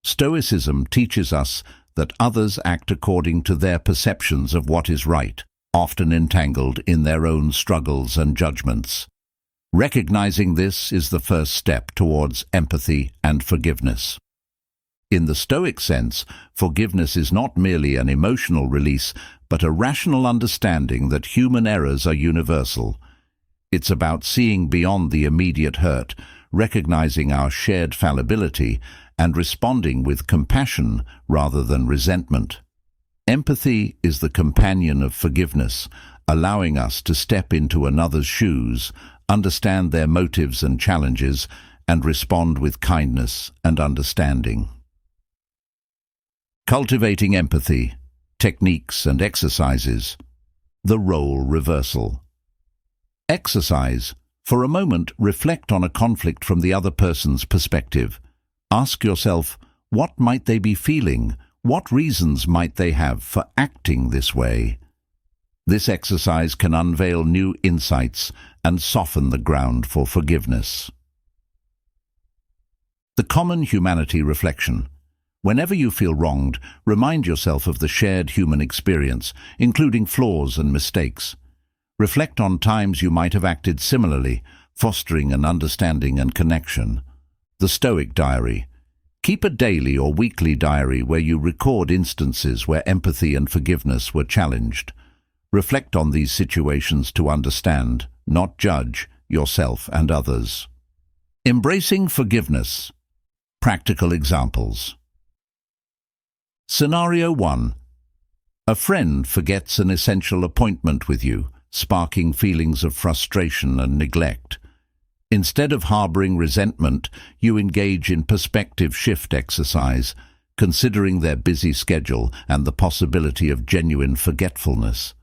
Stoicism teaches us that others act according to their perceptions of what is right, often entangled in their own struggles and judgments. Recognizing this is the first step towards empathy and forgiveness. In the Stoic sense, forgiveness is not merely an emotional release, but a rational understanding that human errors are universal. It's about seeing beyond the immediate hurt, recognizing our shared fallibility, and responding with compassion rather than resentment. Empathy is the companion of forgiveness, allowing us to step into another's shoes, understand their motives and challenges, and respond with kindness and understanding. Cultivating empathy: techniques and exercises. The role reversal. Exercise. For a moment, reflect on a conflict from the other person's perspective. Ask yourself, what might they be feeling? What reasons might they have for acting this way? This exercise can unveil new insights and soften the ground for forgiveness. The common humanity reflection. Whenever you feel wronged, remind yourself of the shared human experience, including flaws and mistakes. Reflect on times you might have acted similarly, fostering an understanding and connection. The Stoic diary. Keep a daily or weekly diary where you record instances where empathy and forgiveness were challenged. Reflect on these situations to understand, not judge, yourself and others. Embracing forgiveness. Practical examples. Scenario 1. A friend forgets an essential appointment with you, sparking feelings of frustration and neglect. Instead of harboring resentment, you engage in perspective shift exercise, considering their busy schedule and the possibility of genuine forgetfulness.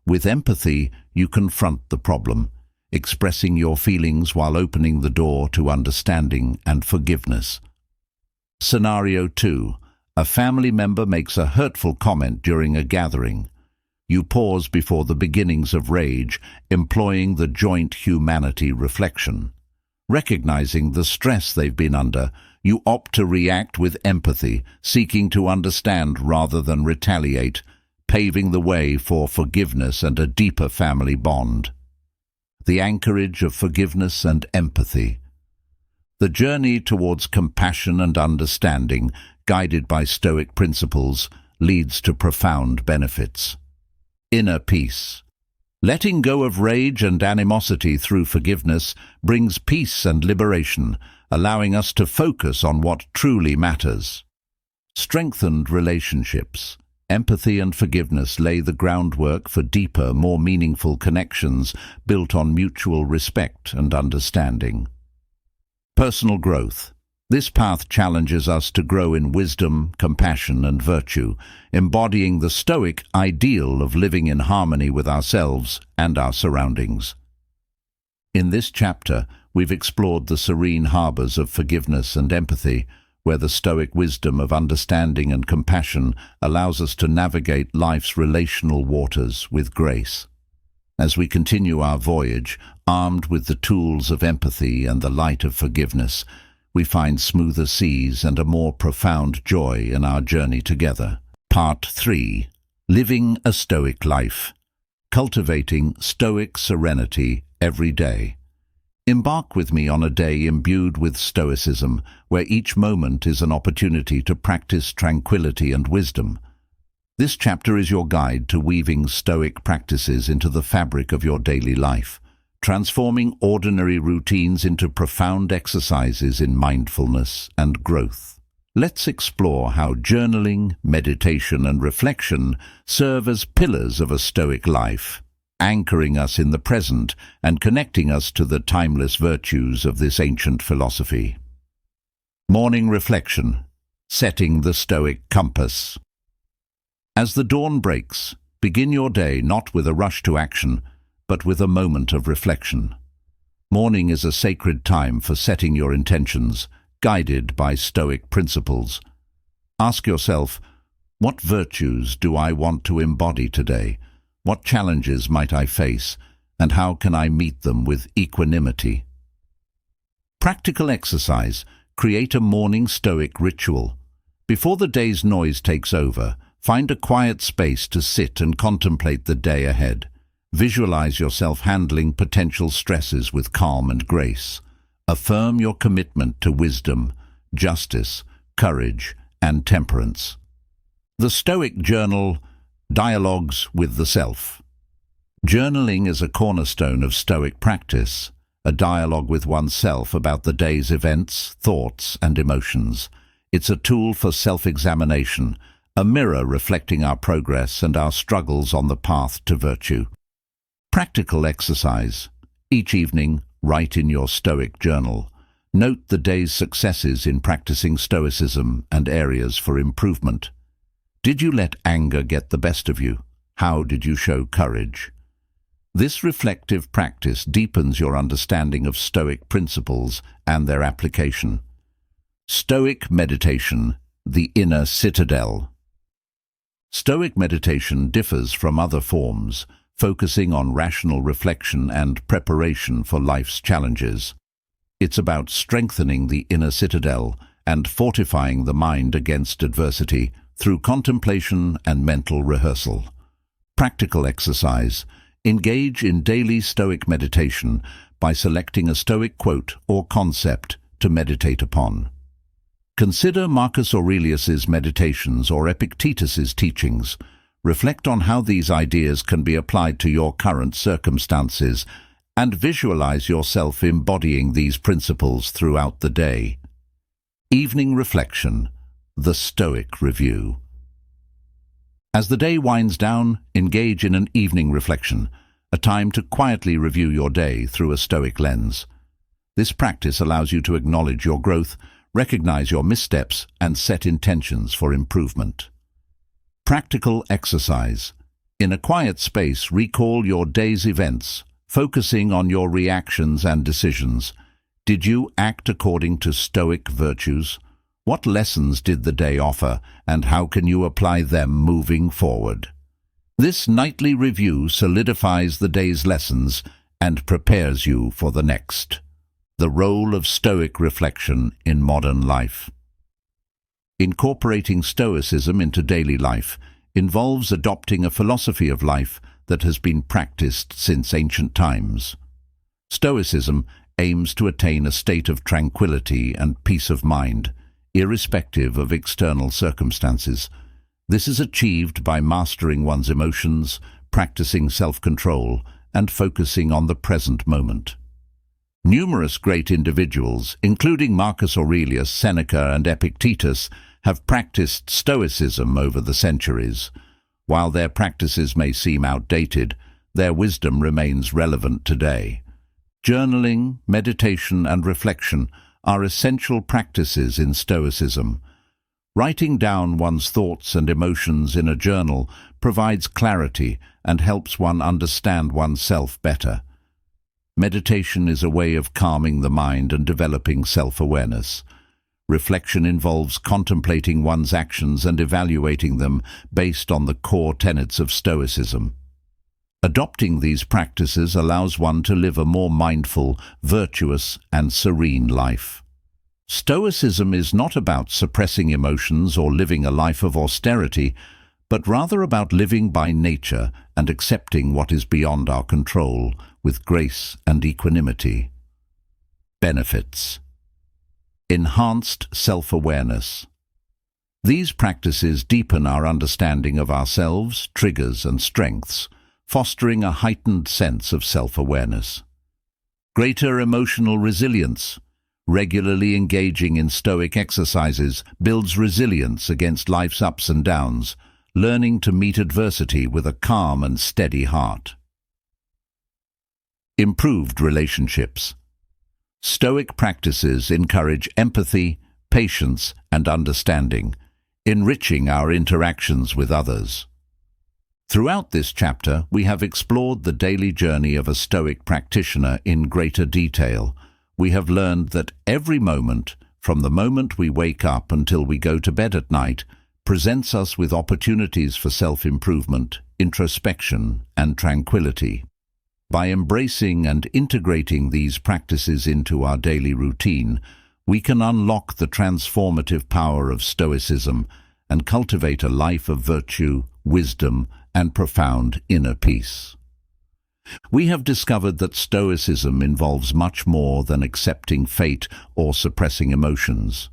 With empathy, you confront the problem, expressing your feelings while opening the door to understanding and forgiveness. Scenario 2. A family member makes a hurtful comment during a gathering. You pause before the beginnings of rage, employing the joint humanity reflection. Recognizing the stress they've been under, you opt to react with empathy, seeking to understand rather than retaliate, paving the way for forgiveness and a deeper family bond. The anchorage of forgiveness and empathy. The journey towards compassion and understanding, guided by Stoic principles, leads to profound benefits. Inner peace. Letting go of rage and animosity through forgiveness brings peace and liberation, allowing us to focus on what truly matters. Strengthened relationships. Empathy and forgiveness lay the groundwork for deeper, more meaningful connections built on mutual respect and understanding. Personal growth. This path challenges us to grow in wisdom, compassion, and virtue, embodying the Stoic ideal of living in harmony with ourselves and our surroundings. In this chapter, we've explored the serene harbors of forgiveness and empathy, where the Stoic wisdom of understanding and compassion allows us to navigate life's relational waters with grace. As we continue our voyage, armed with the tools of empathy and the light of forgiveness, we find smoother seas and a more profound joy in our journey together. Part 3. Living a Stoic Life. Cultivating Stoic Serenity Every Day. Embark with me on a day imbued with Stoicism, where each moment is an opportunity to practice tranquility and wisdom. This chapter is your guide to weaving Stoic practices into the fabric of your daily life, transforming ordinary routines into profound exercises in mindfulness and growth. Let's explore how journaling, meditation, and reflection serve as pillars of a Stoic life, anchoring us in the present and connecting us to the timeless virtues of this ancient philosophy. Morning reflection, setting the Stoic compass. As the dawn breaks, begin your day not with a rush to action, but with a moment of reflection. Morning is a sacred time for setting your intentions, guided by Stoic principles. Ask yourself, what virtues do I want to embody today? What challenges might I face, and how can I meet them with equanimity? Practical exercise. Create a morning Stoic ritual. Before the day's noise takes over, find a quiet space to sit and contemplate the day ahead. Visualize yourself handling potential stresses with calm and grace. Affirm your commitment to wisdom, justice, courage, and temperance. The Stoic Journal, Dialogues with the Self. Journaling is a cornerstone of Stoic practice, a dialogue with oneself about the day's events, thoughts, and emotions. It's a tool for self-examination, a mirror reflecting our progress and our struggles on the path to virtue. Practical exercise. Each evening, write in your Stoic journal. Note the day's successes in practicing Stoicism and areas for improvement. Did you let anger get the best of you? How did you show courage? This reflective practice deepens your understanding of Stoic principles and their application. Stoic meditation, the inner citadel. Stoic meditation differs from other forms, focusing on rational reflection and preparation for life's challenges. It's about strengthening the inner citadel and fortifying the mind against adversity through contemplation and mental rehearsal. Practical exercise. Engage in daily Stoic meditation by selecting a Stoic quote or concept to meditate upon. Consider Marcus Aurelius's meditations or Epictetus's teachings. Reflect on how these ideas can be applied to your current circumstances and visualize yourself embodying these principles throughout the day. Evening reflection, the Stoic review. As the day winds down, engage in an evening reflection, a time to quietly review your day through a Stoic lens. This practice allows you to acknowledge your growth, recognize your missteps, and set intentions for improvement. Practical exercise. In a quiet space, recall your day's events, focusing on your reactions and decisions. Did you act according to Stoic virtues? What lessons did the day offer, and how can you apply them moving forward? This nightly review solidifies the day's lessons and prepares you for the next. The role of Stoic reflection in modern life. Incorporating Stoicism into daily life involves adopting a philosophy of life that has been practiced since ancient times. Stoicism aims to attain a state of tranquility and peace of mind, irrespective of external circumstances. This is achieved by mastering one's emotions, practicing self-control, and focusing on the present moment. Numerous great individuals, including Marcus Aurelius, Seneca, and Epictetus, have practiced Stoicism over the centuries. While their practices may seem outdated, their wisdom remains relevant today. Journaling, meditation, and reflection are essential practices in Stoicism. Writing down one's thoughts and emotions in a journal provides clarity and helps one understand oneself better. Meditation is a way of calming the mind and developing self-awareness. Reflection involves contemplating one's actions and evaluating them based on the core tenets of Stoicism. Adopting these practices allows one to live a more mindful, virtuous, and serene life. Stoicism is not about suppressing emotions or living a life of austerity, but rather about living by nature and accepting what is beyond our control with grace and equanimity. Benefits. Enhanced self-awareness. These practices deepen our understanding of ourselves, triggers, and strengths, fostering a heightened sense of self-awareness. Greater emotional resilience. Regularly engaging in Stoic exercises builds resilience against life's ups and downs, learning to meet adversity with a calm and steady heart. Improved relationships. Stoic practices encourage empathy, patience, and understanding, enriching our interactions with others. Throughout this chapter, we have explored the daily journey of a Stoic practitioner in greater detail. We have learned that every moment, from the moment we wake up until we go to bed at night, presents us with opportunities for self-improvement, introspection, and tranquility. By embracing and integrating these practices into our daily routine, we can unlock the transformative power of Stoicism and cultivate a life of virtue, wisdom, and profound inner peace. We have discovered that Stoicism involves much more than accepting fate or suppressing emotions.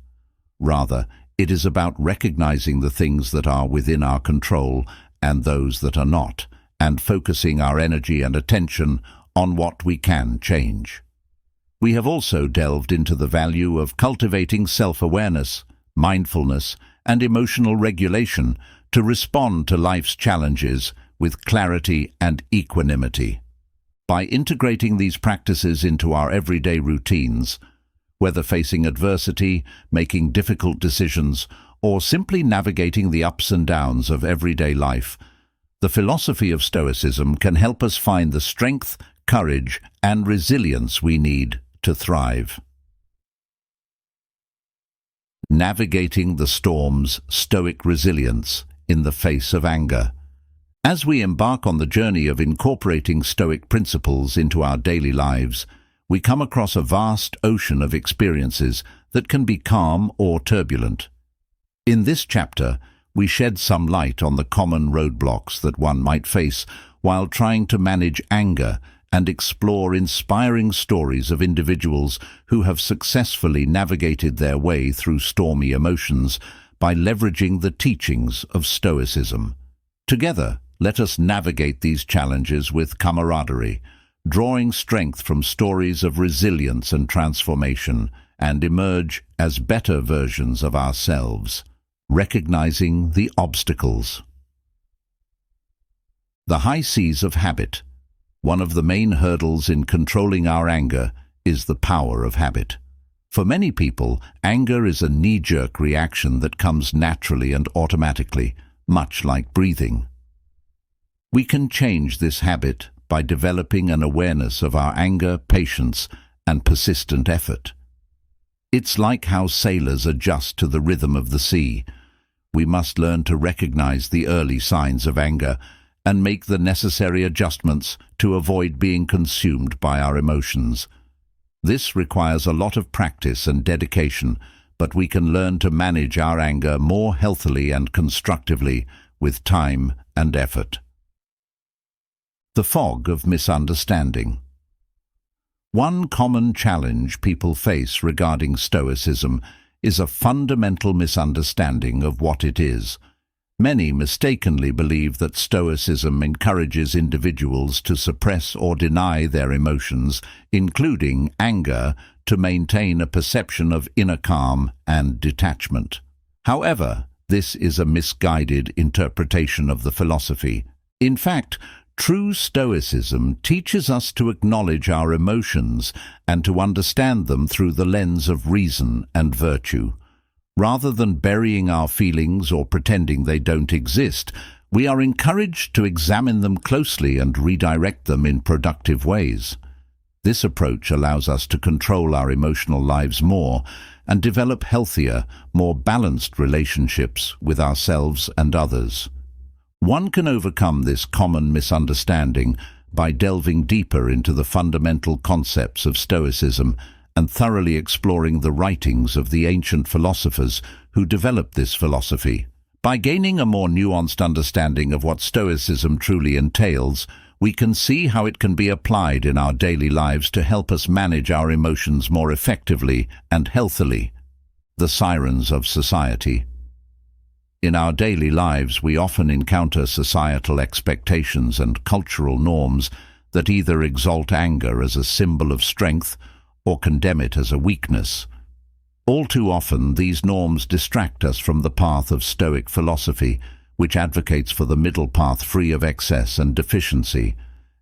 Rather, it is about recognizing the things that are within our control and those that are not, and focusing our energy and attention on what we can change. We have also delved into the value of cultivating self-awareness, mindfulness, and emotional regulation to respond to life's challenges with clarity and equanimity. By integrating these practices into our everyday routines, whether facing adversity, making difficult decisions, or simply navigating the ups and downs of everyday life, the philosophy of Stoicism can help us find the strength, courage, and resilience we need to thrive. Navigating the storms, Stoic resilience in the face of anger. As we embark on the journey of incorporating Stoic principles into our daily lives, we come across a vast ocean of experiences that can be calm or turbulent. In this chapter, we shed some light on the common roadblocks that one might face while trying to manage anger and explore inspiring stories of individuals who have successfully navigated their way through stormy emotions by leveraging the teachings of Stoicism. Together, let us navigate these challenges with camaraderie, drawing strength from stories of resilience and transformation, and emerge as better versions of ourselves, recognizing the obstacles. The high seas of habit. One of the main hurdles in controlling our anger is the power of habit. For many people, anger is a knee-jerk reaction that comes naturally and automatically, much like breathing. We can change this habit by developing an awareness of our anger, patience, and persistent effort. It's like how sailors adjust to the rhythm of the sea. We must learn to recognize the early signs of anger and make the necessary adjustments to avoid being consumed by our emotions. This requires a lot of practice and dedication, but we can learn to manage our anger more healthily and constructively with time and effort. The fog of misunderstanding. One common challenge people face regarding Stoicism is a fundamental misunderstanding of what it is. Many mistakenly believe that Stoicism encourages individuals to suppress or deny their emotions, including anger, to maintain a perception of inner calm and detachment. However, this is a misguided interpretation of the philosophy. In fact, true Stoicism teaches us to acknowledge our emotions and to understand them through the lens of reason and virtue. Rather than burying our feelings or pretending they don't exist, we are encouraged to examine them closely and redirect them in productive ways. This approach allows us to control our emotional lives more and develop healthier, more balanced relationships with ourselves and others. One can overcome this common misunderstanding by delving deeper into the fundamental concepts of Stoicism and thoroughly exploring the writings of the ancient philosophers who developed this philosophy. By gaining a more nuanced understanding of what Stoicism truly entails, we can see how it can be applied in our daily lives to help us manage our emotions more effectively and healthily. The sirens of society. In our daily lives, we often encounter societal expectations and cultural norms that either exalt anger as a symbol of strength or condemn it as a weakness. All too often, these norms distract us from the path of Stoic philosophy, which advocates for the middle path free of excess and deficiency.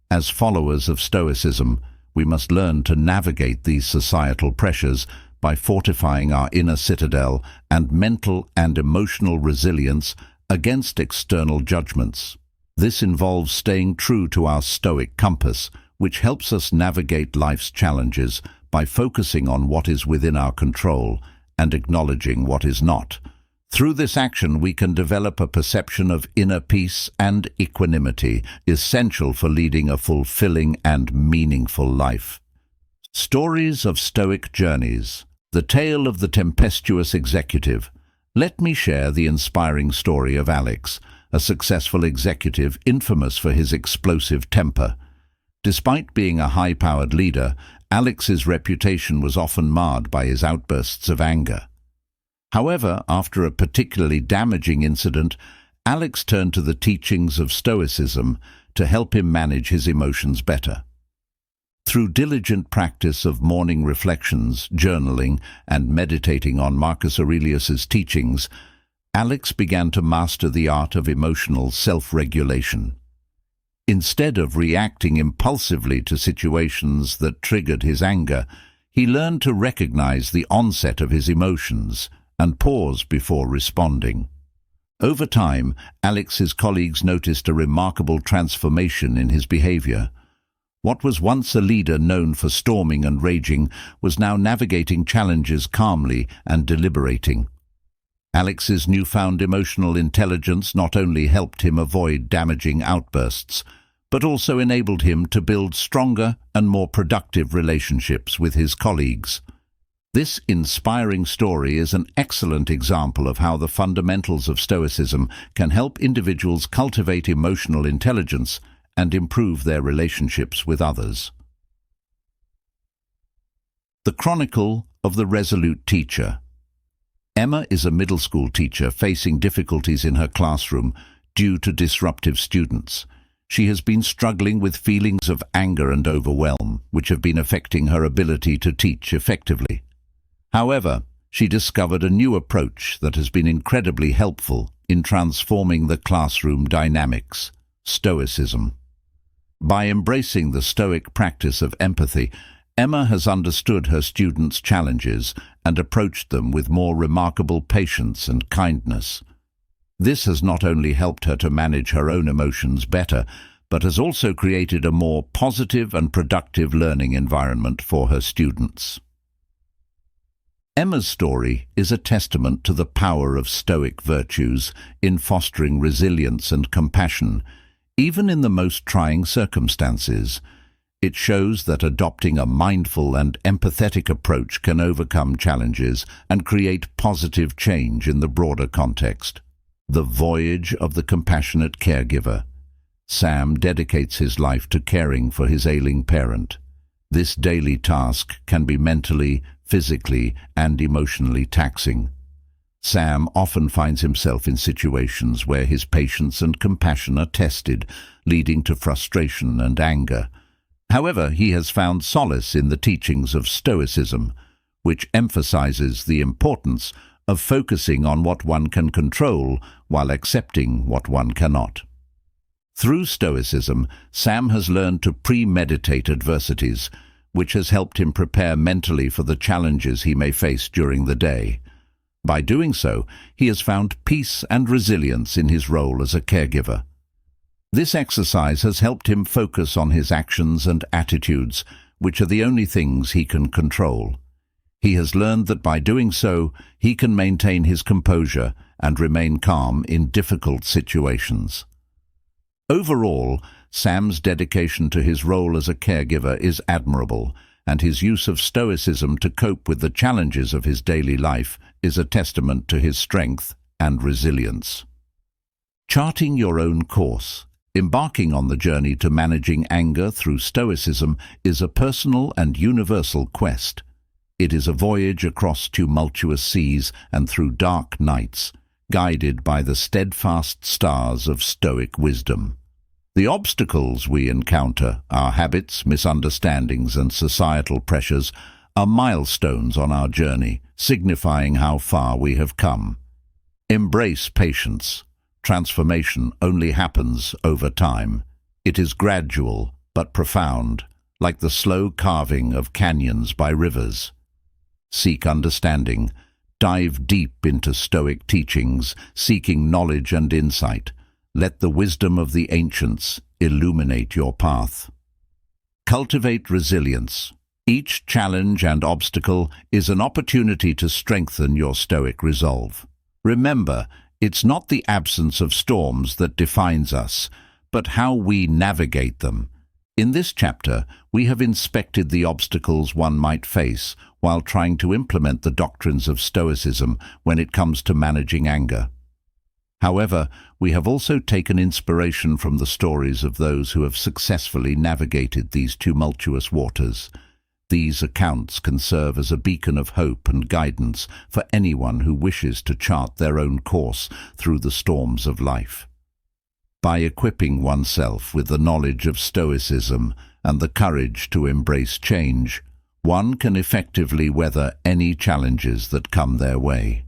As followers of Stoicism, we must learn to navigate these societal pressures by fortifying our inner citadel and mental and emotional resilience against external judgments. This involves staying true to our Stoic compass, which helps us navigate life's challenges by focusing on what is within our control and acknowledging what is not. Through this action, we can develop a perception of inner peace and equanimity, essential for leading a fulfilling and meaningful life. Stories of Stoic journeys. The tale of the tempestuous executive. Let me share the inspiring story of Alex, a successful executive infamous for his explosive temper. Despite being a high-powered leader, Alex's reputation was often marred by his outbursts of anger. However, after a particularly damaging incident, Alex turned to the teachings of Stoicism to help him manage his emotions better. Through diligent practice of morning reflections, journaling, and meditating on Marcus Aurelius's teachings, Alex began to master the art of emotional self-regulation. Instead of reacting impulsively to situations that triggered his anger, he learned to recognize the onset of his emotions and pause before responding. Over time, Alex's colleagues noticed a remarkable transformation in his behavior. What was once a leader known for storming and raging was now navigating challenges calmly and deliberating. Alex's newfound emotional intelligence not only helped him avoid damaging outbursts, but also enabled him to build stronger and more productive relationships with his colleagues. This inspiring story is an excellent example of how the fundamentals of Stoicism can help individuals cultivate emotional intelligence and improve their relationships with others. The Chronicle of the Resolute Teacher. Emma is a middle school teacher facing difficulties in her classroom due to disruptive students. She has been struggling with feelings of anger and overwhelm, which have been affecting her ability to teach effectively. However, she discovered a new approach that has been incredibly helpful in transforming the classroom dynamics: Stoicism. By embracing the Stoic practice of empathy, Emma has understood her students' challenges and approached them with more remarkable patience and kindness. This has not only helped her to manage her own emotions better, but has also created a more positive and productive learning environment for her students. Emma's story is a testament to the power of Stoic virtues in fostering resilience and compassion, even in the most trying circumstances. It shows that adopting a mindful and empathetic approach can overcome challenges and create positive change in the broader context. The voyage of the compassionate caregiver. Sam dedicates his life to caring for his ailing parent. This daily task can be mentally, physically, and emotionally taxing. Sam often finds himself in situations where his patience and compassion are tested, leading to frustration and anger. However, he has found solace in the teachings of Stoicism, which emphasizes the importance of focusing on what one can control while accepting what one cannot. Through Stoicism, Sam has learned to premeditate adversities, which has helped him prepare mentally for the challenges he may face during the day. By doing so, he has found peace and resilience in his role as a caregiver. This exercise has helped him focus on his actions and attitudes, which are the only things he can control. He has learned that by doing so, he can maintain his composure and remain calm in difficult situations. Overall, Sam's dedication to his role as a caregiver is admirable, and his use of Stoicism to cope with the challenges of his daily life is a testament to his strength and resilience. Charting your own course. Embarking on the journey to managing anger through Stoicism is a personal and universal quest. It is a voyage across tumultuous seas and through dark nights, guided by the steadfast stars of Stoic wisdom. The obstacles we encounter, our habits, misunderstandings, and societal pressures, are milestones on our journey, signifying how far we have come. Embrace patience. Transformation only happens over time. It is gradual but profound, like the slow carving of canyons by rivers. Seek understanding. Dive deep into Stoic teachings, seeking knowledge and insight. Let the wisdom of the ancients illuminate your path. Cultivate resilience. Each challenge and obstacle is an opportunity to strengthen your Stoic resolve. Remember, it's not the absence of storms that defines us, but how we navigate them. In this chapter, we have inspected the obstacles one might face while trying to implement the doctrines of Stoicism when it comes to managing anger. However, we have also taken inspiration from the stories of those who have successfully navigated these tumultuous waters. These accounts can serve as a beacon of hope and guidance for anyone who wishes to chart their own course through the storms of life. By equipping oneself with the knowledge of Stoicism and the courage to embrace change, one can effectively weather any challenges that come their way.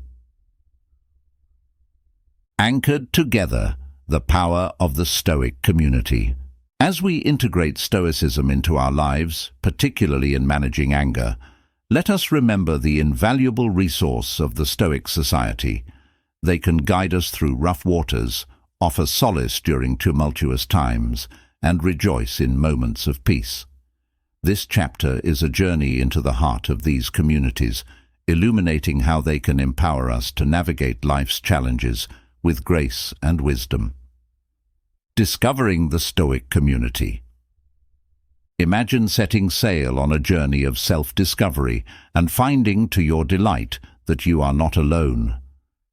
Anchored together, the power of the Stoic community. As we integrate Stoicism into our lives, particularly in managing anger, let us remember the invaluable resource of the Stoic society. They can guide us through rough waters, offer solace during tumultuous times, and rejoice in moments of peace. This chapter is a journey into the heart of these communities, illuminating how they can empower us to navigate life's challenges with grace and wisdom. Discovering the Stoic community. Imagine setting sail on a journey of self-discovery and finding to your delight that you are not alone.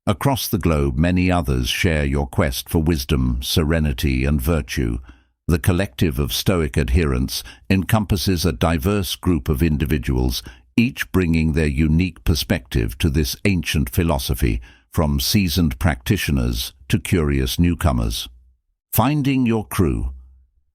Across the globe, many others share your quest for wisdom, serenity, and virtue. The collective of Stoic adherents encompasses a diverse group of individuals, each bringing their unique perspective to this ancient philosophy, from seasoned practitioners to curious newcomers. Finding your crew.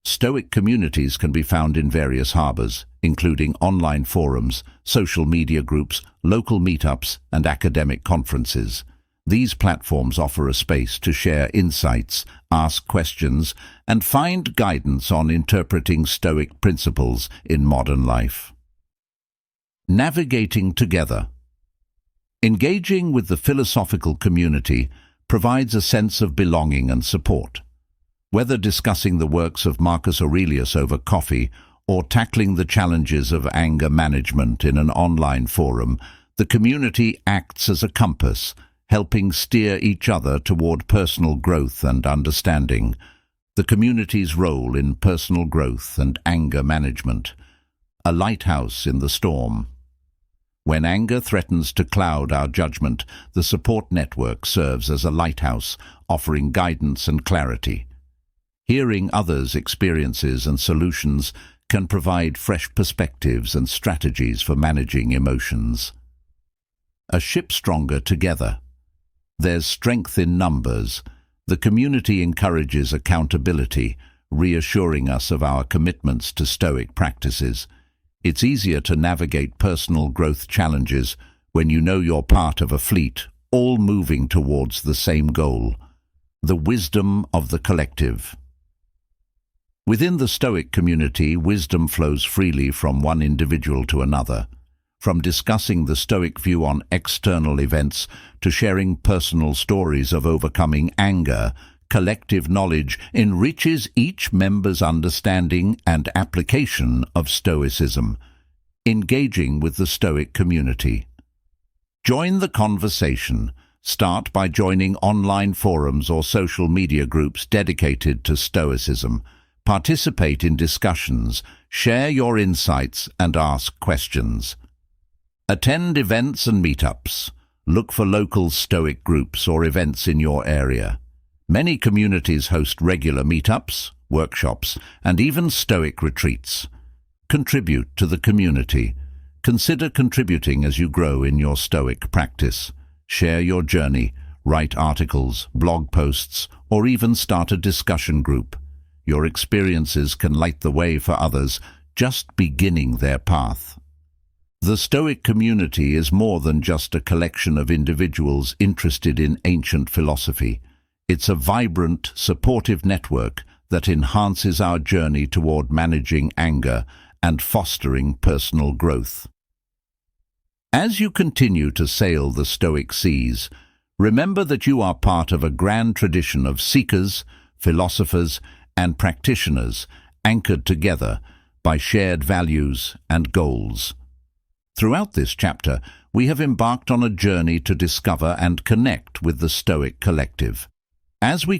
Stoic communities can be found in various harbors, including online forums, social media groups, local meetups, and academic conferences. These platforms offer a space to share insights, ask questions, and find guidance on interpreting Stoic principles in modern life. Navigating together. Engaging with the philosophical community provides a sense of belonging and support. Whether discussing the works of Marcus Aurelius over coffee or tackling the challenges of anger management in an online forum, the community acts as a compass, helping steer each other toward personal growth and understanding. The community's role in personal growth and anger management. A lighthouse in the storm. When anger threatens to cloud our judgment, the support network serves as a lighthouse, offering guidance and clarity. Hearing others' experiences and solutions can provide fresh perspectives and strategies for managing emotions. A ship stronger together. There's strength in numbers. The community encourages accountability, reassuring us of our commitments to Stoic practices. It's easier to navigate personal growth challenges when you know you're part of a fleet, all moving towards the same goal. The wisdom of the collective. Within the Stoic community, wisdom flows freely from one individual to another. From discussing the Stoic view on external events to sharing personal stories of overcoming anger, collective knowledge enriches each member's understanding and application of Stoicism. Engaging with the Stoic community. Join the conversation. Start by joining online forums or social media groups dedicated to Stoicism. Participate in discussions, share your insights, and ask questions. Attend events and meetups. Look for local Stoic groups or events in your area. Many communities host regular meetups, workshops, and even Stoic retreats. Contribute to the community. Consider contributing as you grow in your Stoic practice. Share your journey, write articles, blog posts, or even start a discussion group. Your experiences can light the way for others just beginning their path. The Stoic community is more than just a collection of individuals interested in ancient philosophy. It's a vibrant, supportive network that enhances our journey toward managing anger and fostering personal growth. As you continue to sail the Stoic seas, remember that you are part of a grand tradition of seekers, philosophers, and practitioners anchored together by shared values and goals. Throughout this chapter, we have embarked on a journey to discover and connect with the Stoic collective. As we